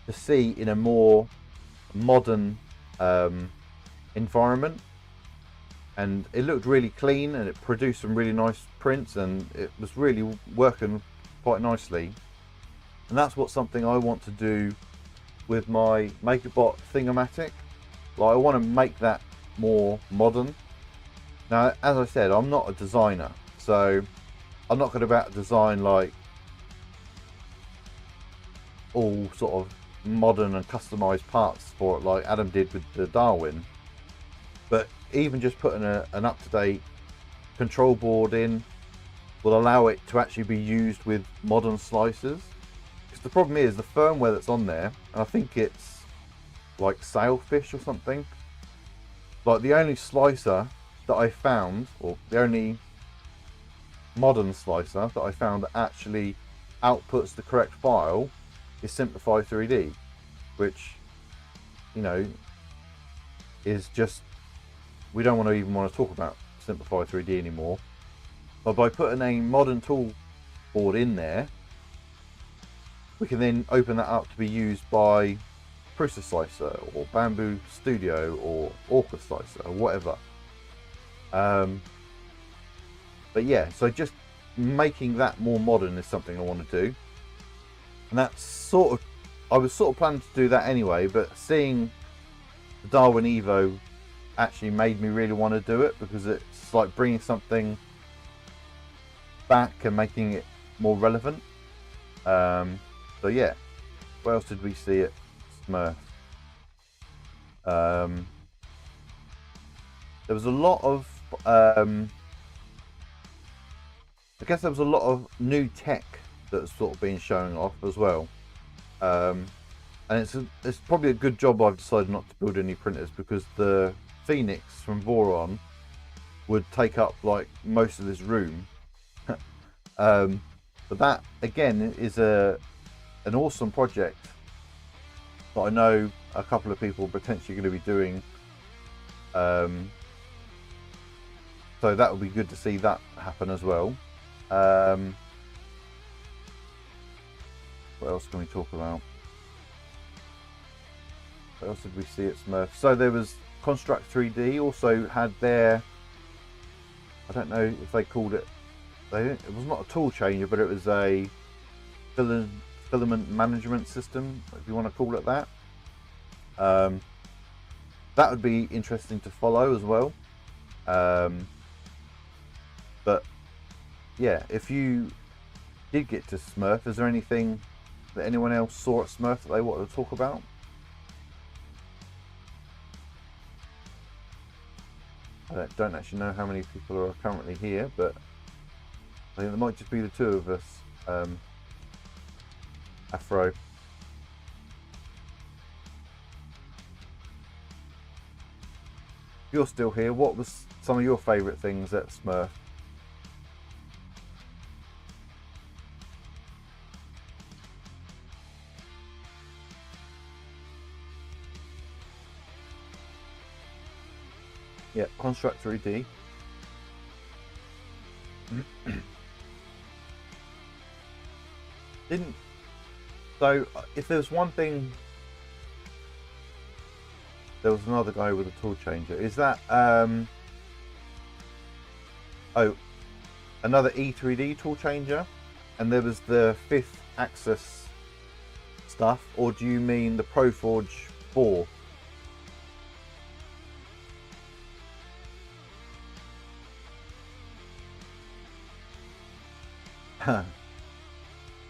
to see in a more modern environment, and it looked really clean and it produced some really nice prints, and it was really working quite nicely. And that's something I want to do with my MakerBot Thingomatic. Like, I want to make that more modern. Now, as I said, I'm not a designer, so I'm not going to design like all sort of modern and customized parts for it like Adam did with the Darwin. But even just putting an up-to-date control board in will allow it to actually be used with modern slicers. Because the problem is the firmware that's on there, and I think it's like Sailfish or something, like the only slicer that I found, or the only modern slicer that I found that actually outputs the correct file is Simplify 3D, which, you know, is just, we don't even want to talk about Simplify 3D anymore. But by putting a modern tool board in there, we can then open that up to be used by Prusa Slicer or Bamboo Studio or Orca Slicer or whatever. But yeah, so just making that more modern is something I want to do. And that's I was sort of planning to do that anyway, but seeing the Darwin Evo actually made me really want to do it, because it's like bringing something back and making it more relevant. So yeah, what else did we see at Smurf? There was a lot of I guess there was a lot of new tech that's sort of been showing off as well. And it's probably a good job I've decided not to build any printers, because the Phoenix from Voron would take up like most of this room. But that again is an awesome project that I know a couple of people are potentially going to be doing. So that would be good to see that happen as well. What else can we talk about? What else did we see at Smurf? So there was Construct 3D also had their, I don't know if they called it, it was not a tool changer, but it was a filament management system, if you want to call it that. That would be interesting to follow as well. But yeah, if you did get to Smurf, is there anything that anyone else saw at Smurf that they wanted to talk about? I don't actually know how many people are currently here, but I think there might just be the two of us. Afro. If you're still here, what was some of your favourite things at Smurf? Yeah, Construct 3D. So if there was one thing, there was another guy with a tool changer. Is that another E3D tool changer? And there was the 5th axis stuff, or do you mean the ProForge 4?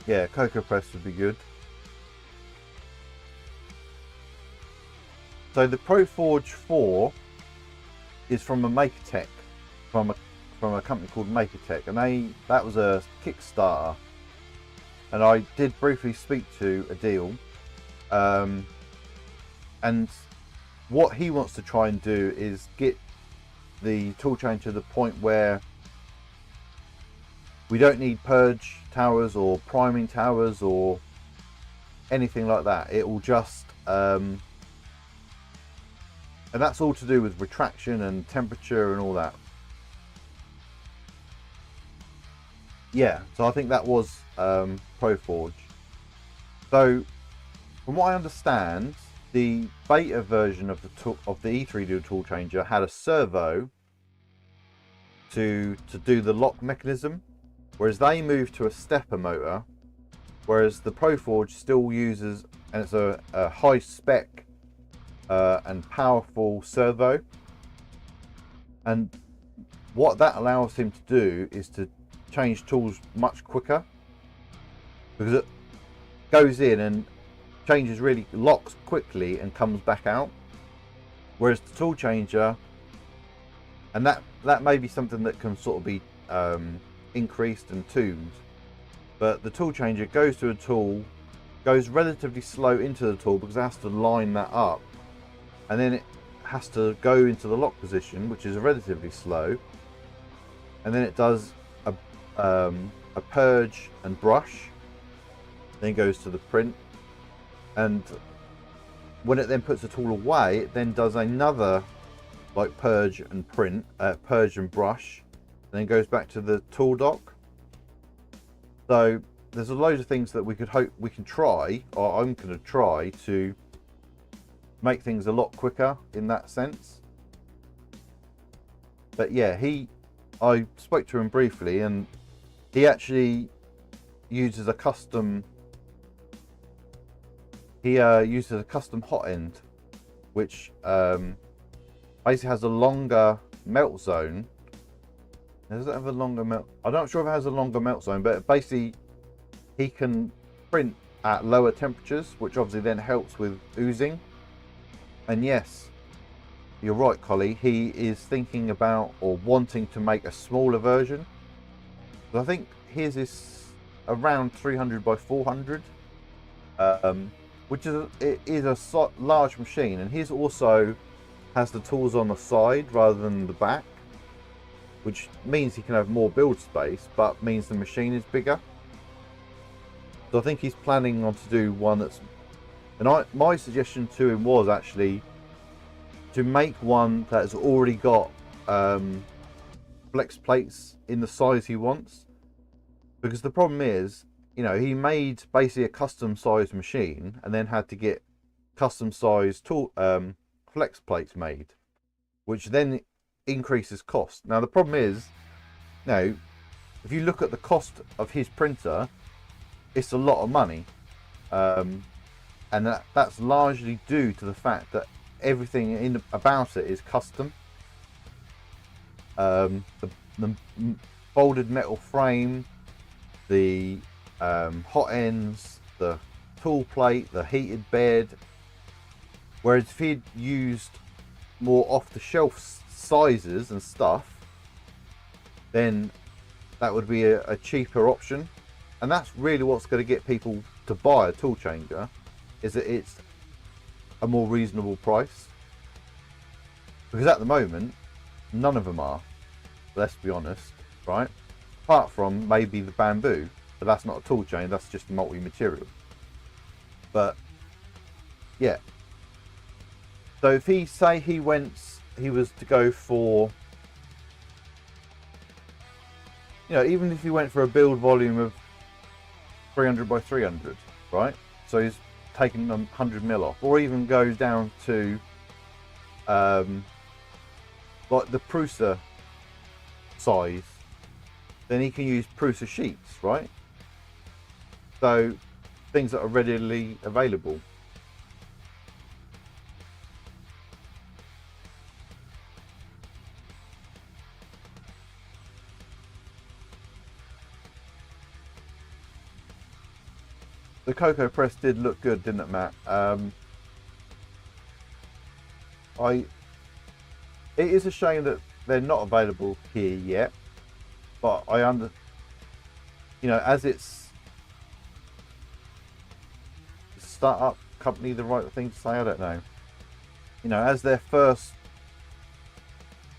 Yeah, Cocoa Press would be good. So the ProForge 4 is from a MakerTech, from a company called MakerTech, and that was a Kickstarter. And I did briefly speak to Adil, and what he wants to try and do is get the tool chain to the point where we don't need purge towers or priming towers or anything like that. It will just and that's all to do with retraction and temperature and all that. Yeah, so I think that was ProForge. So from what I understand, the beta version of the E3D tool changer had a servo to do the lock mechanism, whereas they moved to a stepper motor, whereas the ProForge still uses, and it's a high spec and powerful servo. And what that allows him to do is to change tools much quicker, because it goes in and changes, really locks quickly and comes back out, whereas the tool changer, and that may be something that can sort of be increased and tuned, but the tool changer goes to a tool, goes relatively slow into the tool because it has to line that up, and then it has to go into the lock position, which is relatively slow, and then it does a purge and brush, then goes to the print, and when it then puts the tool away, it then does another like purge and print, purge and brush, and then goes back to the tool dock. So there's a load of things that we could hope we can try, or I'm going to try to make things a lot quicker in that sense. But yeah, I spoke to him briefly, and he actually uses a custom hot end, which I basically has a longer melt zone. Does it have a longer melt? I'm not sure if it has a longer melt zone, but basically he can print at lower temperatures, which obviously then helps with oozing. And yes, you're right, Collie, he is thinking about or wanting to make a smaller version. I think his is around 300 by 400, which is a large machine, and his also has the tools on the side rather than the back, which means he can have more build space, but means the machine is bigger. So I think he's planning on to do one that's, and my suggestion to him was actually to make one that's already got flex plates in the size he wants, because the problem is, you know, he made basically a custom sized machine and then had to get custom sized tool flex plates made, which then increases cost. Now the problem is, now if you look at the cost of his printer, it's a lot of money, and that's largely due to the fact that everything about it is custom. The folded metal frame, the hot ends, the tool plate, the heated bed. Whereas if he'd used more off-the-shelf sizes and stuff, then that would be a cheaper option. And that's really what's going to get people to buy a tool changer, is that it's a more reasonable price. Because at the moment, none of them are, let's be honest, right? Apart from maybe the bamboo, but that's not a tool chain, that's just multi-material. But yeah, so if he was to go for, you know, even if he went for a build volume of 300 by 300, right? So he's taking 100 mil off, or even goes down to like the Prusa size, then he can use Prusa sheets, right? So things that are readily available. The Cocoa Press did look good, didn't it, Matt? It is a shame that they're not available here yet, but you know, as it's start-up company, the right thing to say, I don't know. You know, as their first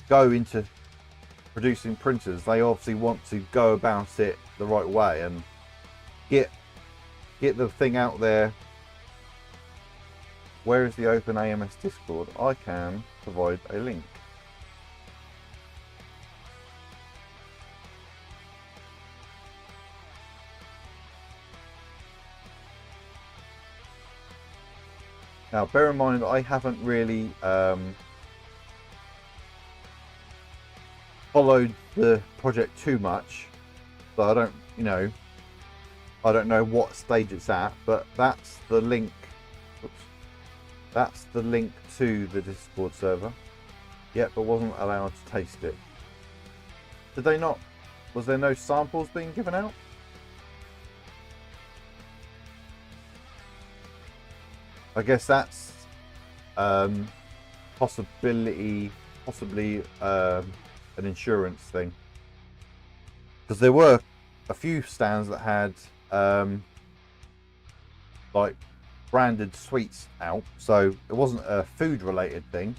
go into producing printers, they obviously want to go about it the right way and get the thing out there. Where is the Open AMS Discord? I can provide a link. Now, bear in mind, I haven't really followed the project too much, so I don't, you know, I don't know what stage it's at, but that's the link. Oops, that's the link to the Discord server. Yep, but wasn't allowed to taste it. Did they not? Was there no samples being given out? I guess that's possibly an insurance thing, because there were a few stands that had like branded sweets out, so it wasn't a food related thing.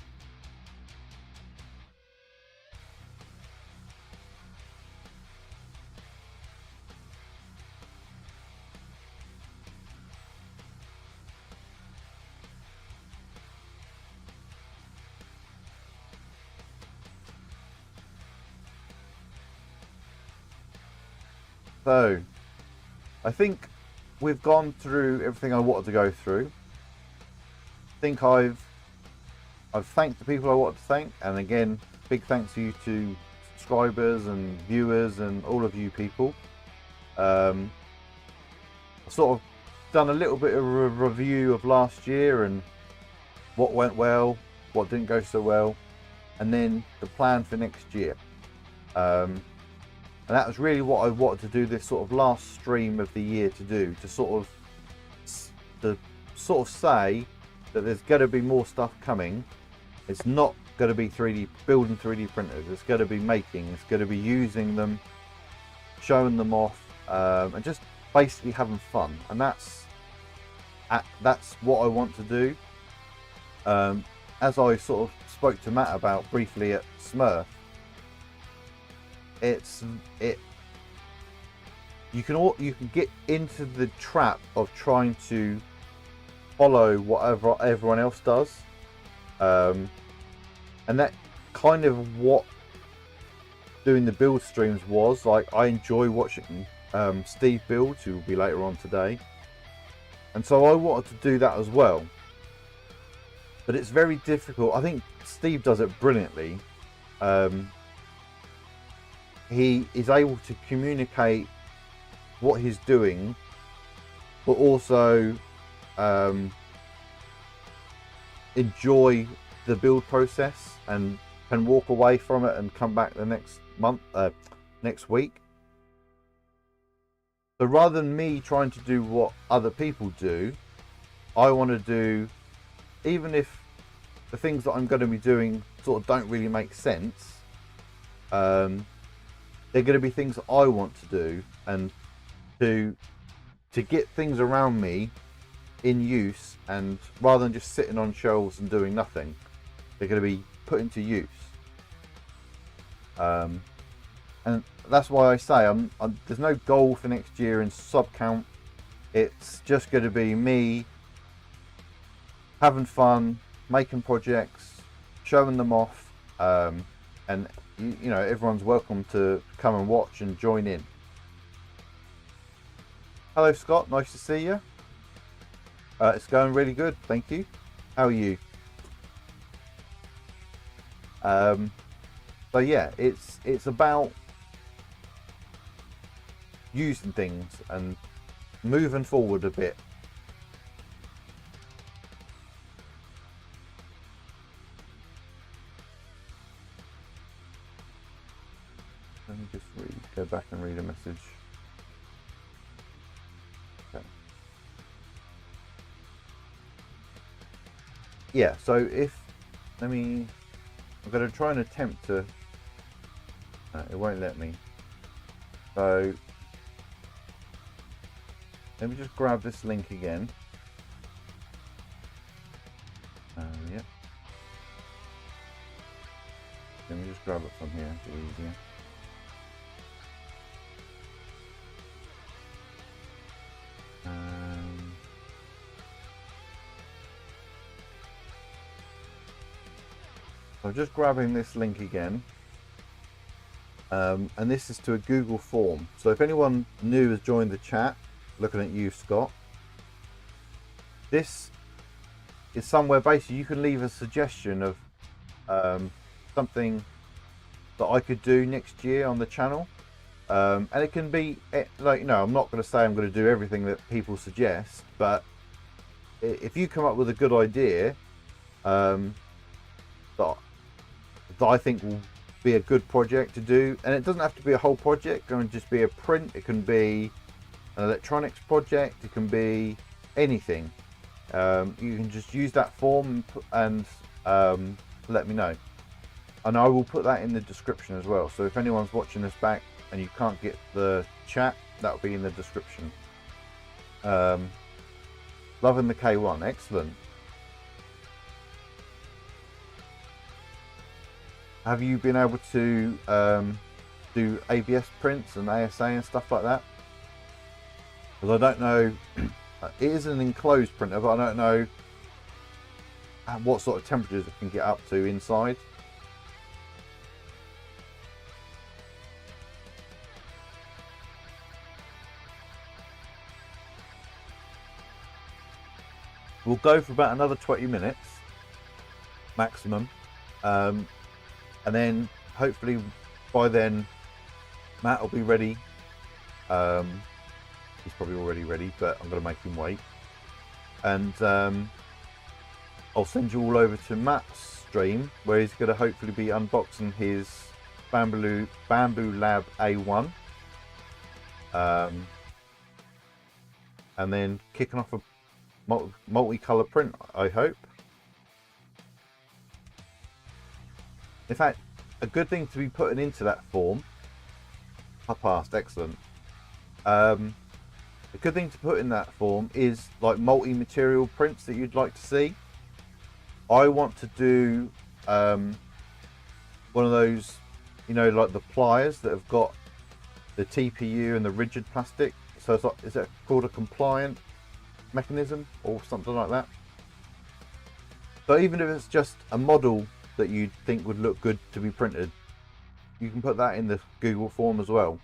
So I think we've gone through everything I wanted to go through. I think I've thanked the people I wanted to thank, and again, big thanks to you to subscribers and viewers and all of you people. I've sort of done a little bit of a review of last year and what went well, what didn't go so well. and then the plan for next year. And that was really what I wanted to do this sort of last stream of the year to do, to sort of say that there's going to be more stuff coming. It's not going to be building 3D printers. It's going to be making. It's going to be using them, showing them off, and just basically having fun. And that's what I want to do. As I sort of spoke to Matt about briefly at Smurf, you can get into the trap of trying to follow whatever everyone else does, and that kind of what doing the build streams was like. I enjoy watching Steve build, who will be later on today, and so I wanted to do that as well. But it's very difficult. I think Steve does it brilliantly. He is able to communicate what he's doing, but also enjoy the build process, and can walk away from it and come back the next week. So rather than me trying to do what other people do, I want to do, even if the things that I'm going to be doing sort of don't really make sense, they're going to be things that I want to do, and to get things around me in use, and rather than just sitting on shelves and doing nothing, they're going to be put into use. And that's why I say there's no goal for next year in sub count. It's just going to be me having fun, making projects, showing them off, and you know, everyone's welcome to come and watch and join in. Hello Scott, nice to see you. It's going really good, thank you. How are you? So yeah, it's about using things and moving forward a bit. Let me just go back and read a message. Okay. Yeah, so I'm going to try and attempt to, it won't let me. So let me just grab this link again. Yep. Let me just grab it from here, it's easier. So I'm just grabbing this link again, and this is to a Google form. So if anyone new has joined the chat, looking at you, Scott, this is somewhere basically you can leave a suggestion of something that I could do next year on the channel, and it can be like, you know, I'm not going to say I'm going to do everything that people suggest, but if you come up with a good idea that I think will be a good project to do, and it doesn't have to be a whole project, it can just be a print, it can be an electronics project, it can be anything. You can just use that form and let me know, and I will put that in the description as well. So if anyone's watching this back and you can't get the chat, that will be in the description. Loving the K1, excellent. Have you been able to do ABS prints and ASA and stuff like that? Because I don't know, it is an enclosed printer, but I don't know what sort of temperatures it can get up to inside. We'll go for about another 20 minutes maximum, and then hopefully by then Matt will be ready. He's probably already ready, but I'm going to make him wait. And I'll send you all over to Matt's stream, where he's going to hopefully be unboxing his Bamboo Lab A1. And then kicking off a multicolour print, I hope. In fact, a good thing to be putting into that form. I passed, excellent. A good thing to put in that form is like multi-material prints that you'd like to see. I want to do one of those, you know, like the pliers that have got the TPU and the rigid plastic. So it's like, is that called a compliant mechanism or something like that? So even if it's just a model that you think would look good to be printed, you can put that in the Google form as well.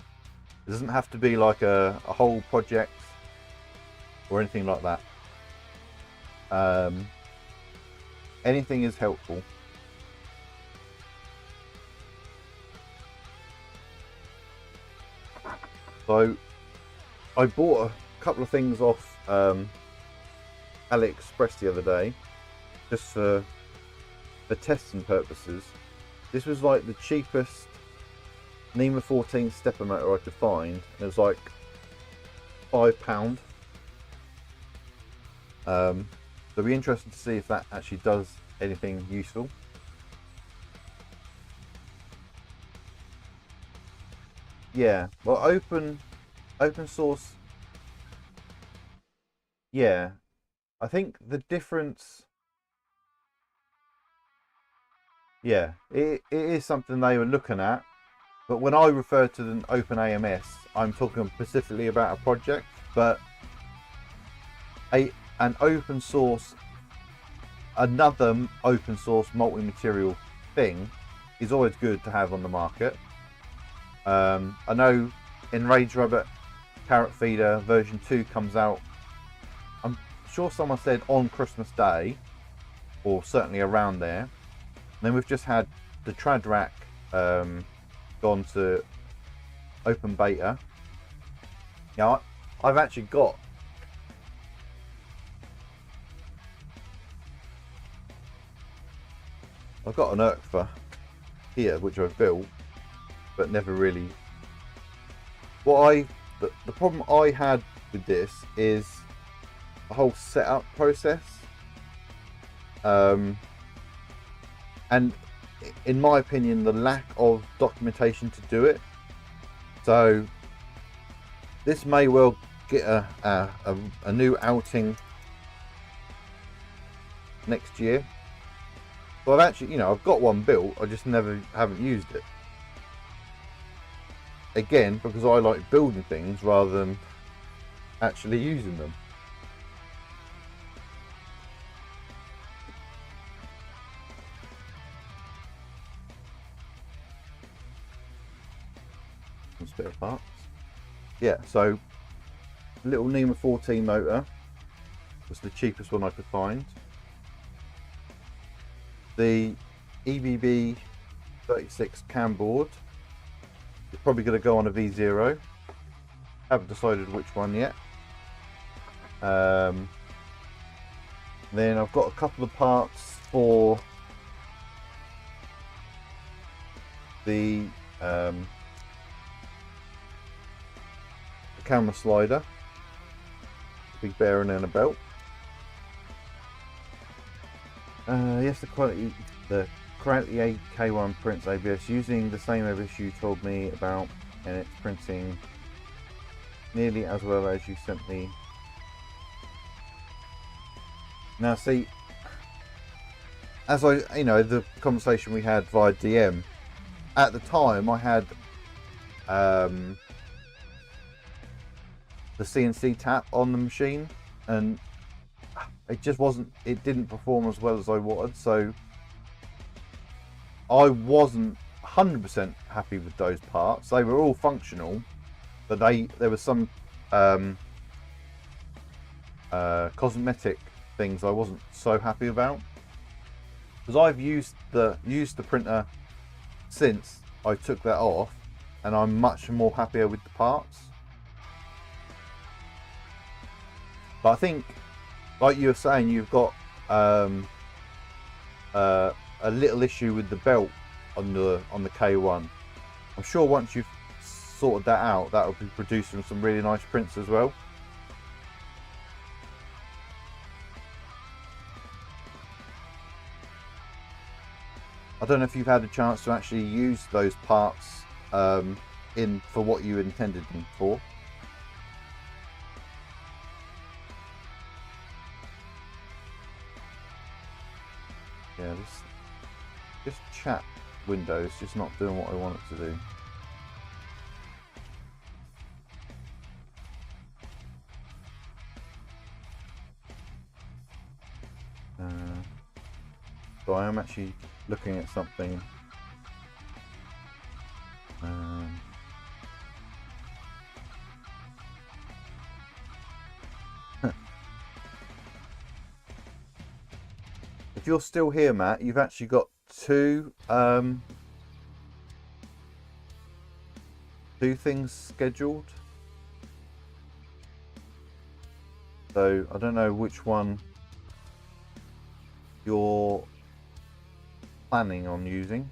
It doesn't have to be like a whole project or anything like that. Anything is helpful. So I bought a couple of things off AliExpress the other day, just for testing purposes. This was like the cheapest NEMA 14 stepper motor I could find. It was like £5. So it'll be interesting to see if that actually does anything useful. Yeah, well, open source. Yeah, I think the difference. Yeah, it is something they were looking at, but when I refer to an open AMS, I'm talking specifically about a project. But an open source, another open source multi-material thing is always good to have on the market. I know Enraged Rabbit Carrot Feeder version 2 comes out, I'm sure someone said on Christmas Day, or certainly around there. And then we've just had the Trad Rack gone to open beta. Yeah, I've actually got an Eucalyp here, which I've built, but never really. The problem I had with this is the whole setup process, and in my opinion, the lack of documentation to do it. So this may well get a new outing next year. So I've actually, I've got one built, I just haven't used it. Again, because I like building things rather than actually using them. Some spare parts. Yeah, so little NEMA 14 motor was the cheapest one I could find. The EBB 36 cam board is probably going to go on a V0. Haven't decided which one yet. Then I've got a couple of parts for the camera slider, big bearing and a belt. Yes, the Creality AK1 prints ABS using the same ABS you told me about, and it's printing nearly as well as you sent me. Now see, as the conversation we had via DM, at the time I had the CNC tap on the machine, and it didn't perform as well as I wanted, so I wasn't 100% happy with those parts. They were all functional, but there were some cosmetic things I wasn't so happy about, because I've used the printer since I took that off, and I'm much more happier with the parts. But I think, like you were saying, you've got a little issue with the belt on the K1. I'm sure once you've sorted that out, that will be producing some really nice prints as well. I don't know if you've had a chance to actually use those parts for what you intended them for. Yeah, this chat window is just not doing what I want it to do. So I am actually looking at something. If you're still here, Matt, you've actually got two things scheduled. So I don't know which one you're planning on using.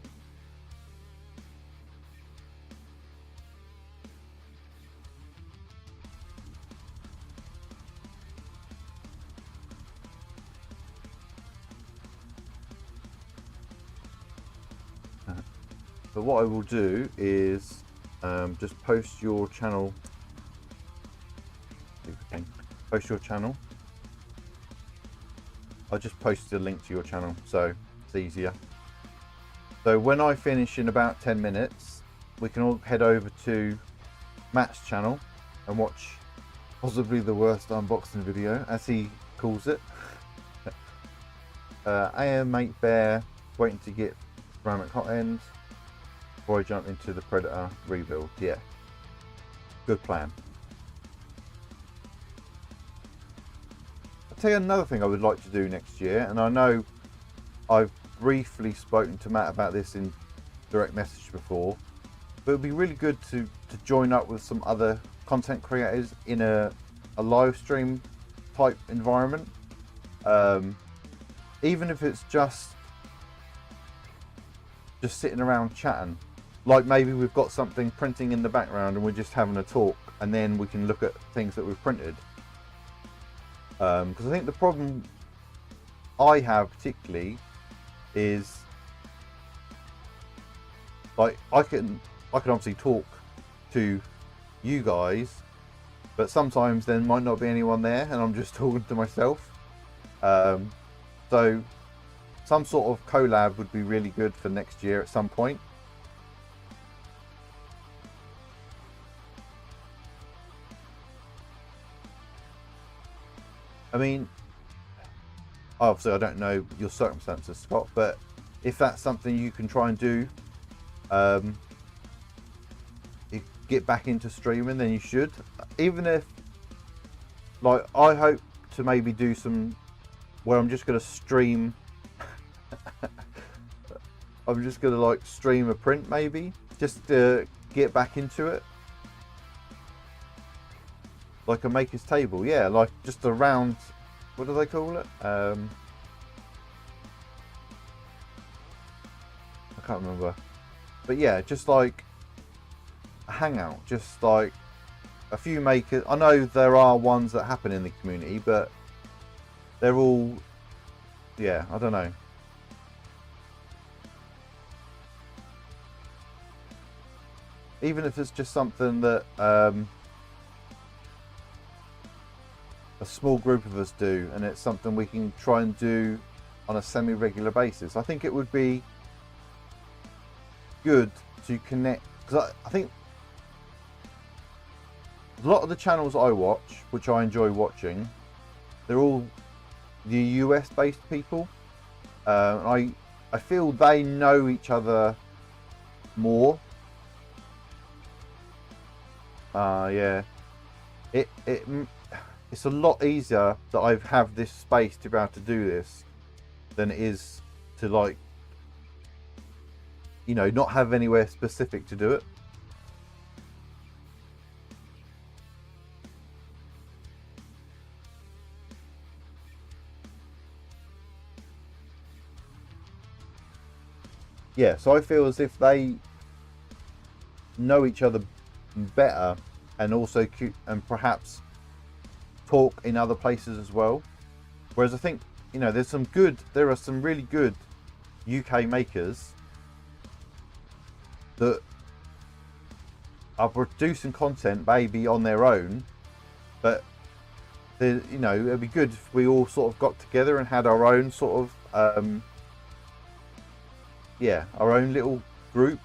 But what I will do is just post your channel. Post your channel. I just posted a link to your channel, so it's easier. So when I finish in about 10 minutes, we can all head over to Matt's channel and watch possibly the worst unboxing video, as he calls it. AM Mate Bear waiting to get ceramic hot end before I jump into the Predator rebuild. Yeah, good plan. I'll tell you another thing I would like to do next year, and I know I've briefly spoken to Matt about this in direct message before, but it would be really good to join up with some other content creators in a live stream type environment, even if it's just sitting around chatting. Like maybe we've got something printing in the background and we're just having a talk, and then we can look at things that we've printed. Because I think the problem I have particularly is, like, I can obviously talk to you guys, but sometimes there might not be anyone there and I'm just talking to myself. So some sort of collab would be really good for next year at some point. I mean, obviously I don't know your circumstances, Scott, but if that's something you can try and do, get back into streaming, then you should. Even if, like, I hope to maybe do some where I'm just going to stream. I'm just going to like stream a print, maybe just to get back into it, like a maker's table. Yeah, like just a round, what do they call it? I can't remember, but yeah, just like a hangout, just like a few makers. I know there are ones that happen in the community, but they're all, yeah, I don't know. Even if it's just something that a small group of us do, and it's something we can try and do on a semi-regular basis, I think it would be good to connect, because I think a lot of the channels I watch, which I enjoy watching, they're all the US based people. I feel they know each other more. Yeah, it's a lot easier that I have this space to be able to do this than it is to, like, you know, not have anywhere specific to do it. yeah, so I feel as if they know each other better, and also and perhaps talk in other places as well. Whereas I think, you know, there are some really good UK makers that are producing content maybe on their own, but you know, it'd be good if we all sort of got together and had our own sort of yeah, our own little group.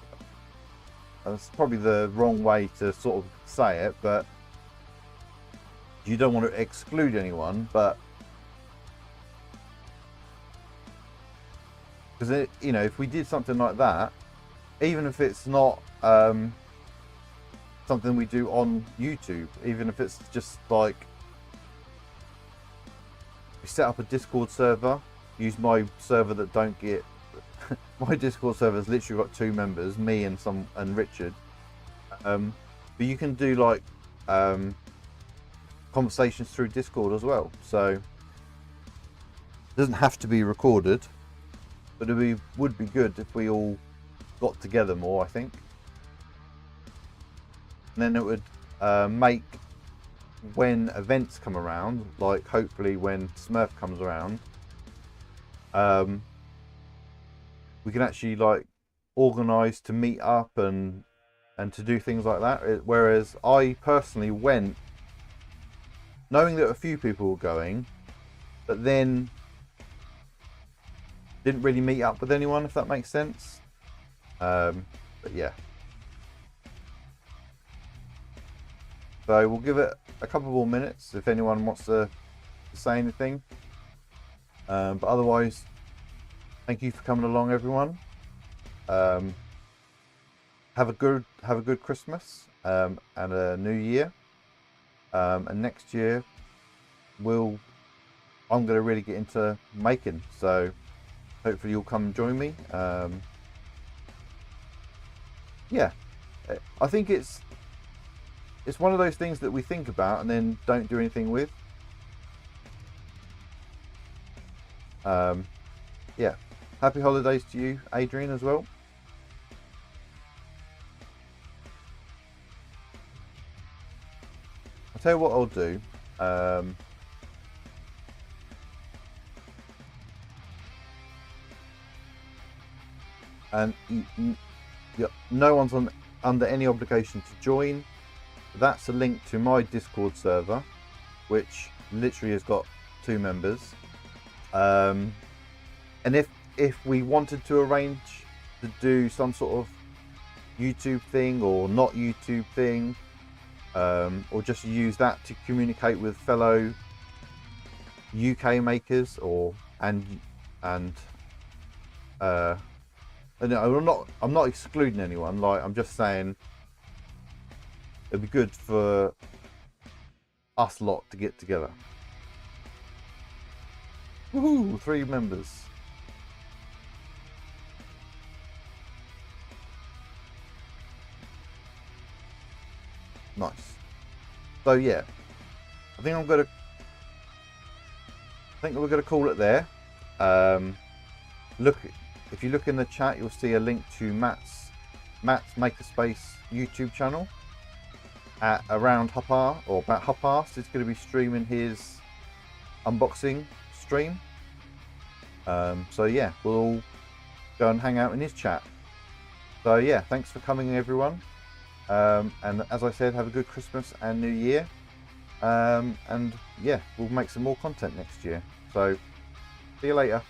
That's probably the wrong way to sort of say it, but you don't want to exclude anyone, but because, you know, if we did something like that, even if it's not something we do on YouTube, even if it's just like we set up a Discord server, use my server that don't get my Discord server's literally got 2 members, me and Richard, but you can do like conversations through Discord as well, so it doesn't have to be recorded, but it would be good if we all got together more, I think. And then it would make, when events come around, like hopefully when Smurf comes around, we can actually like organise to meet up and to do things like that. Whereas I personally went knowing that a few people were going, but then didn't really meet up with anyone, if that makes sense. But yeah. So we'll give it a couple more minutes if anyone wants to say anything. But otherwise, thank you for coming along, everyone. Have a good Christmas and a New Year. And next year, I'm going to really get into making. So hopefully you'll come and join me. Yeah, I think it's one of those things that we think about and then don't do anything with. Yeah, happy holidays to you, Adrian, as well. I'll tell you what I'll do. And no one's under any obligation to join. That's a link to my Discord server, which literally has got 2 members. And if we wanted to arrange to do some sort of YouTube thing or not YouTube thing, or just use that to communicate with fellow UK makers, I'm not excluding anyone. Like, I'm just saying it'd be good for us lot to get together. Woohoo! 3 members. Nice. So yeah, I think we're gonna call it there. If you look in the chat, you'll see a link to Matt's Makerspace YouTube channel. At around about 1:30, it's going to be streaming his unboxing stream. So yeah, we'll all go and hang out in his chat. So yeah, thanks for coming, everyone. And as I said, have a good Christmas and New Year. And yeah, we'll make some more content next year. So see you later.